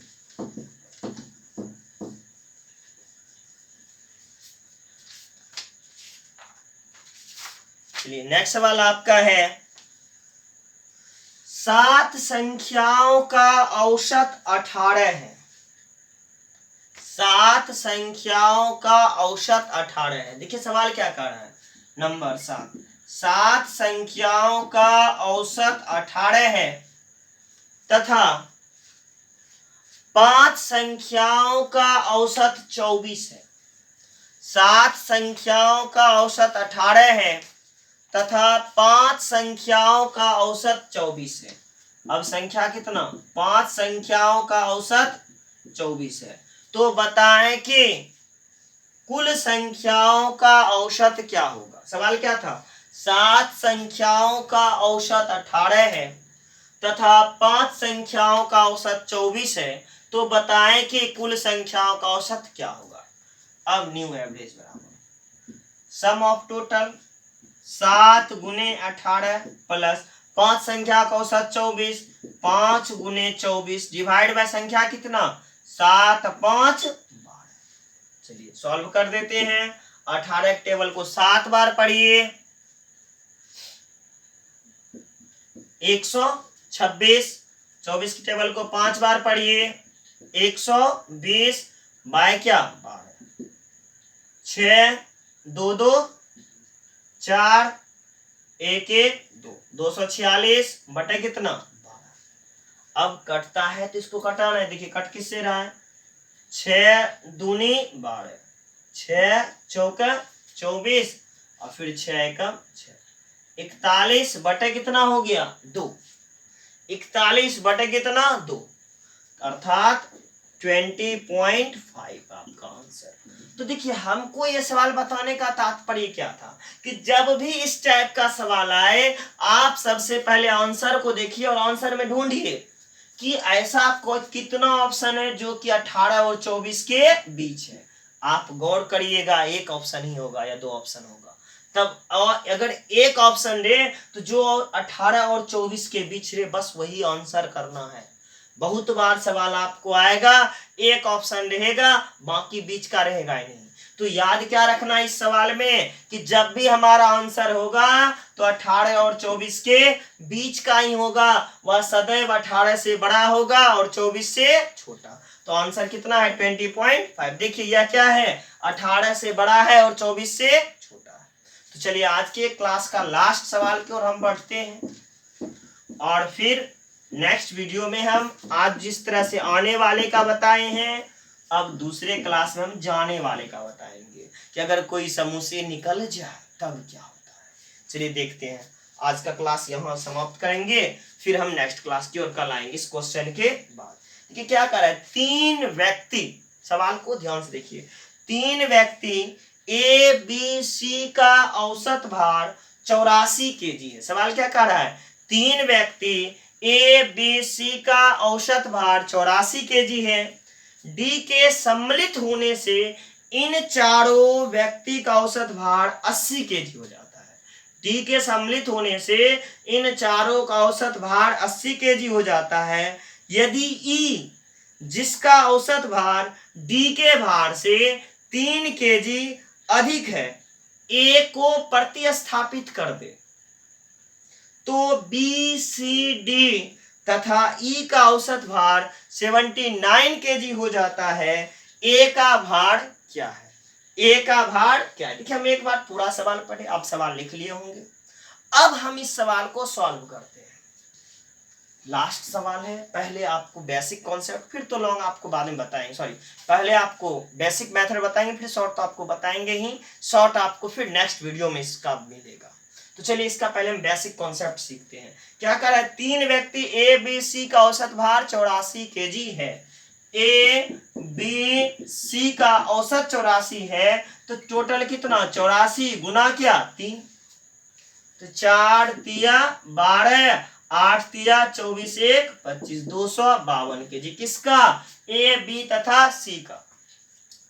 चलिए नेक्स्ट सवाल आपका है 7 संख्याओं का औसत 18 है। 7 संख्याओं का औसत 18 है। देखिए सवाल क्या कह रहा है। नंबर 7 संख्याओं का औसत 18 है तथा 5 संख्याओं का औसत 24 है। 7 संख्याओं का औसत 18 है तथा 5 संख्याओं का औसत 24 है। अब संख्या कितना, 5 संख्याओं का औसत 24 है। तो बताएं कि कुल संख्याओं का औसत क्या होगा। सवाल क्या था, 7 संख्याओं का औसत 18 है तथा 5 संख्याओं का औसत 24 है। तो बताएं कि कुल संख्याओं का औसत क्या होगा। अब न्यू एवरेज बराबर सम ऑफ टोटल 7 गुने 18 प्लस 5 संख्या का औसत 24, 5 गुने 24 डिवाइड बाय संख्या कितना, 7 5 12। चलिए सॉल्व कर देते हैं। 18 के टेबल को 7 बार पढ़िए, 126। 24 की टेबल को 5 बार पढ़िए, 120 बाय क्या 12, 6 2 2 4 1 1 2, 246 बटे कितना 12। अब कटता है तो इसको कटाना है। देखिए कट किससे रहा है, 6 दूनी 12, 6 चौका 24 और फिर 6 एकम 6, 41 बटे कितना हो गया 2, 41 बटे कितना 2, अर्थात 20.5 आपका आंसर। तो देखिए हमको ये सवाल बताने का तात्पर्य क्या था कि जब भी इस टाइप का सवाल आए आप सबसे पहले आंसर को देखिए और आंसर में ढूंढिए कि ऐसा कितना ऑप्शन है जो कि 18 और 24 के बीच है। आप गौर करिएगा, एक ऑप्शन ही होगा या 2 ऑप्शन होगा। तब अगर एक ऑप्शन रहे तो जो 18 और 24 के बीच रहे बस वही आंसर करना है। बहुत बार सवाल आपको आएगा एक ऑप्शन रहेगा बाकी बीच का रहेगा ही नहीं। तो याद क्या रखना इस सवाल में कि जब भी हमारा आंसर होगा तो 18 और 24 के बीच का ही होगा, वह सदैव 18 से बड़ा होगा और 24 से छोटा। तो आंसर कितना है 20.5। देखिए यह क्या है, 18 से बड़ा है और 24 से छोटा है। तो चलिए आज के क्लास का लास्ट सवाल की ओर हम बढ़ते हैं और फिर नेक्स्ट वीडियो में हम आज जिस तरह से आने वाले का बताए हैं अब दूसरे क्लास में हम जाने वाले का बताएंगे कि अगर कोई समूह से निकल जाए तब क्या होता है। चलिए देखते हैं, आज का क्लास यहाँ समाप्त करेंगे, फिर हम नेक्स्ट क्लास की ओर कल आएंगे इस क्वेश्चन के बाद। देखिए क्या कर रहा है, 3 व्यक्ति, सवाल को ध्यान से देखिए, 3 व्यक्ति ए बी सी का औसत भार 84 केजी है। सवाल क्या कर रहा है, 3 व्यक्ति ए बी सी का औसत भार 84 केजी है। डी के सम्मिलित होने से इन चारों व्यक्ति का औसत भार 80 केजी हो जाता है। डी के सम्मिलित होने से इन चारों का औसत भार 80 केजी हो जाता है। यदि ई जिसका औसत भार डी के भार से 3 केजी अधिक है ए को प्रतिस्थापित कर दे तो बी सी डी तथा ई का औसत भार 79 केजी हो जाता है। ए का भार क्या है, ए का भार क्या है। देखिए हम एक बार पूरा सवाल पढ़े, आप सवाल लिख लिए होंगे। अब हम इस सवाल को सॉल्व करते हैं। लास्ट सवाल है, पहले आपको बेसिक कॉन्सेप्ट, फिर तो लॉन्ग आपको बाद में बताएंगे, सॉरी पहले आपको बेसिक मेथड बताएंगे, फिर शॉर्ट तो आपको बताएंगे ही, शॉर्ट आपको फिर नेक्स्ट वीडियो में इसका मिलेगा। तो चलिए इसका पहले हम बेसिक कॉन्सेप्ट सीखते हैं। क्या कर रहा है, 3 व्यक्ति ए बी सी का औसत भार 84 केजी है। ए बी सी का औसत 84 है तो टोटल कितना 84 गुना क्या 3, तो 4 तिया 12, 8 तिया 24, 1 25, 252 केजी किसका, ए बी तथा सी का।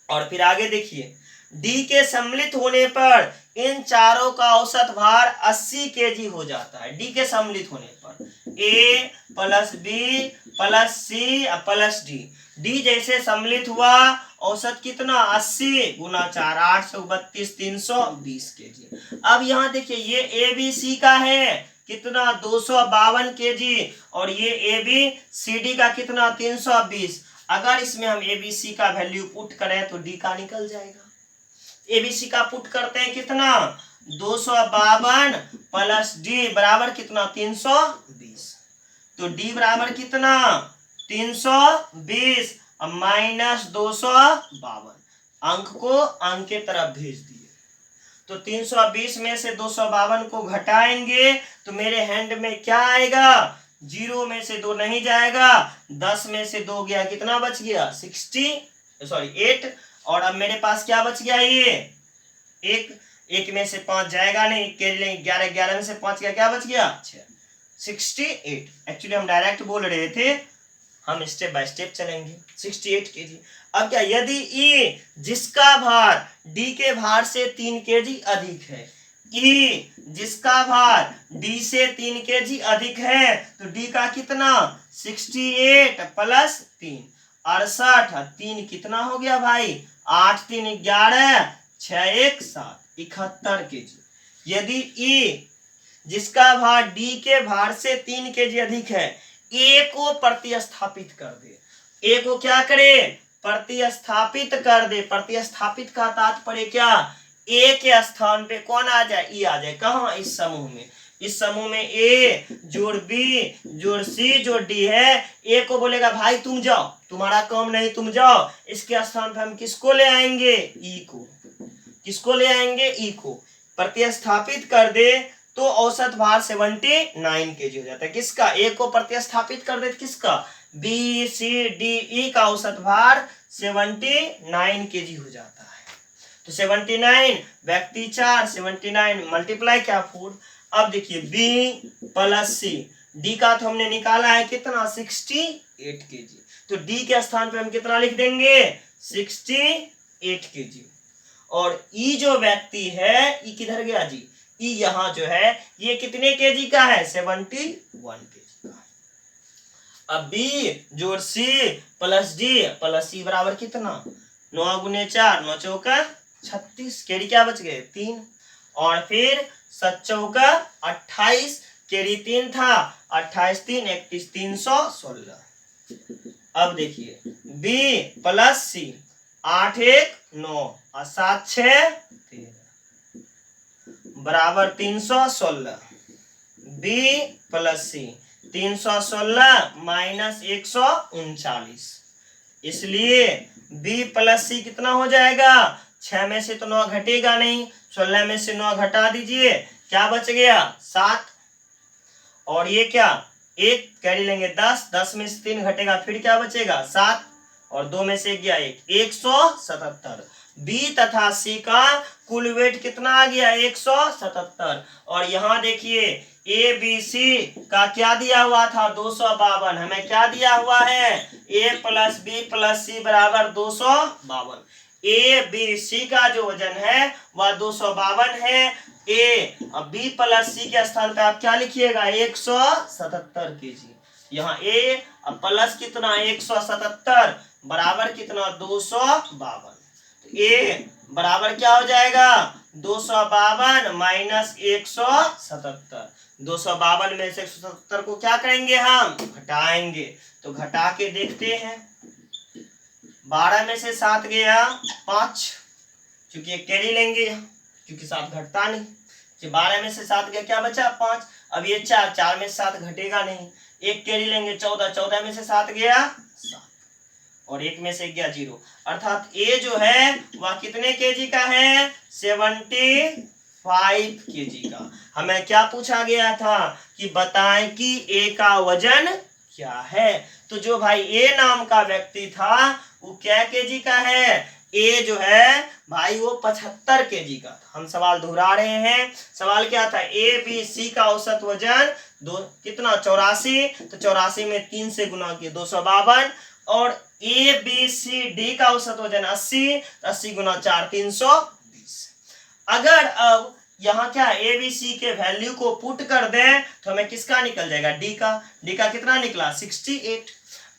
और फिर आगे देखिए, डी के सम्मिलित होने पर इन चारों का औसत भार 80 केजी हो जाता है। डी के सम्मिलित होने पर A plus B plus C plus D, D जैसे सम्मिलित हुआ औसत कितना 80 गुना 4, 832, 320 केजी। अब यहाँ देखिए ये ए बी सी का है कितना 252 केजी और ये ए बी सी डी का कितना 320। अगर इसमें हम ए बी सी का वैल्यू पुट करें तो डी का निकल जाएगा। एबीसी का पुट करते हैं कितना 252 प्लस डी बराबर कितना 320, तो डी बराबर कितना 320 माइनस 252, अंक को अंक के तरफ भेज दिए। तो 320 में से 252 को घटाएंगे तो मेरे हैंड में क्या आएगा, 0 में से 2 नहीं जाएगा, 10 में से 2 गया, कितना बच गया 8। और अब मेरे पास क्या बच गया, ये एक में से 5 जाएगा नहीं, 11 में से 5 गया, क्या बच गया 68। एक्चुअली हम डायरेक्ट बोल रहे थे, हम स्टेप बाय स्टेप चलेंगे। 68 kg। अब क्या, यदि ई जिसका भार डी के भार से 3 kg अधिक है, ई जिसका भार डी से 3 kg अधिक है, तो डी का कितना 68 प्लस 3 68, 3 कितना हो गया भाई 8 3 11 6 1 7 71 kg। यदि ई जिसका भार डी के भार से 3 kg अधिक है, ए को प्रतिस्थापित कर दे, ए को क्या करे प्रतिस्थापित कर दे। प्रतिस्थापित का तात्पर्य क्या, ए के स्थान पे कौन आ जाए, ई आ जाए। कहाँ, इस समूह में। इस समूह में ए जोड़ बी जोड़ सी जोड़ डी है। ए को बोलेगा भाई तुम जाओ, तुम्हारा काम नहीं, तुम जाओ। इसके स्थान पे हम किसको ले आएंगे, ई को। किसको ले आएंगे, ई को। प्रतिस्थापित कर दे तो औसत भार 79 kg हो जाता है। किसका, ए को प्रतिस्थापित कर दे, किसका, बी सी डी ई का औसत भार 79 kg हो जाता है। तो 79 व्यक्ति 4, 79 मल्टीप्लाई क्या 4। अब देखिए बी प्लस सी, डी का तो हमने निकाला है कितना 68 kg, तो डी के स्थान पे हम कितना लिख देंगे 68 kg। और ई जो व्यक्ति है, ई किधर गया जी, ई यहाँ जो है ये कितने केजी का है 71 kg का। अब बी जोड़ सी प्लस डी प्लस सी बराबर कितना 9 गुने 4 9 चौका 36, केरी क्या बच गए 3, और फिर 7 चौका 28, केरी 3 था, 28 3 31 316। अब देखिए बी प्लस सी 8 1 9 और 7 6 13 बराबर 316। बी प्लस सी 316 माइनस 139, इसलिए बी प्लस सी कितना हो जाएगा, 6 में से तो 9 घटेगा नहीं, 16 में से 9 घटा दीजिए, क्या बच गया 7। और ये क्या, एक कैरी लेंगे 10, 10 में से 3 घटेगा, फिर क्या बचेगा 7, और 2 में से गया 1, 177। बी तथा सी का कुल वेट कितना आ गया 177। और यहाँ देखिए ए बी सी का क्या दिया हुआ था 252, हमें क्या दिया हुआ है ए प्लस बी प्लस सी बराबर 252। ए बी सी का जो वजन है वह 252 है। ए बी प्लस सी के स्थान पे आप क्या लिखिएगा 177 kg। यहाँ ए प्लस कितना 177 बराबर कितना 252। ए बराबर क्या हो जाएगा 252 माइनस 177। 252 में से 177 को क्या करेंगे हम घटाएंगे, तो घटा के देखते हैं। 12 में से 7 गया 5, क्योंकि एक कैरी लेंगे क्योंकि 7 घटता नहीं। 12 में से 7 गया, क्या बचा 5। अब ये 4 में से 7 घटेगा नहीं, एक कैरी लेंगे 14, 14 में से 7 गया 7, और 1 में से गया 0। अर्थात ए जो है वह कितने केजी का है 75 केजी का। हमें क्या पूछा गया था कि बताएं कि ए का वजन क्या है। तो जो भाई ए नाम का व्यक्ति था वो क्या केजी का है, ए जो है भाई वो 75 केजी का था। हम सवाल दोहरा रहे हैं, सवाल क्या था ए बी सी का औसत वजन कितना 84, तो 84 में 3 से गुना किया 252, और ए बी सी डी का औसत वजन 80, 80 गुना 4 320। अगर अब यहाँ क्या ए बी सी के वैल्यू को पुट कर दें तो हमें किसका निकल जाएगा डी का कितना निकला 68।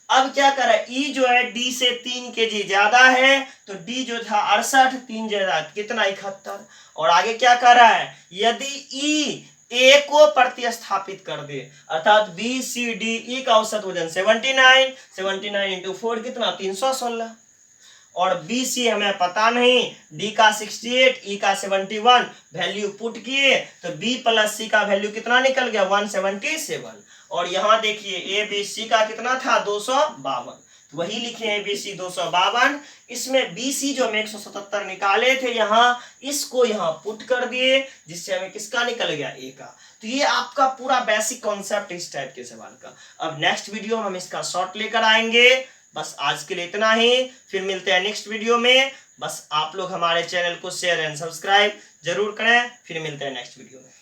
अब क्या करा, ई जो है डी से 3 केजी ज्यादा है, तो डी जो था 68, 3 ज्यादा कितना 71। और आगे क्या कर रहा है, यदि ई ए को प्रतिस्थापित कर दे, अर्थात बी सी डी ई का औसत वजन 79, 79 इंटू 4 कितना 316, और बी सी हमें पता नहीं, डी का 68 ई का 71, वैल्यू पुट किए तो बी प्लस सी का वैल्यू कितना निकल गया 177। और यहाँ देखिए ए बी सी का कितना था 252, तो वही लिखे हैं BC 252। इसमें BC जो हम 177 निकाले थे यहाँ, इसको यहाँ पुट कर दिए, जिससे हमें किसका निकल गया, A का। तो ये आपका पूरा बेसिक कॉन्सेप्ट इस टाइप के सवाल का। अब नेक्स्ट वीडियो में हम इसका शॉर्ट लेकर आएंगे। बस आज के लिए इतना ही, फिर मिलते हैं नेक्स्ट वीडियो में। बस आप लोग हमारे चैनल को शेयर एंड सब्सक्राइब जरूर करें। फिर मिलते हैं नेक्स्ट वीडियो में।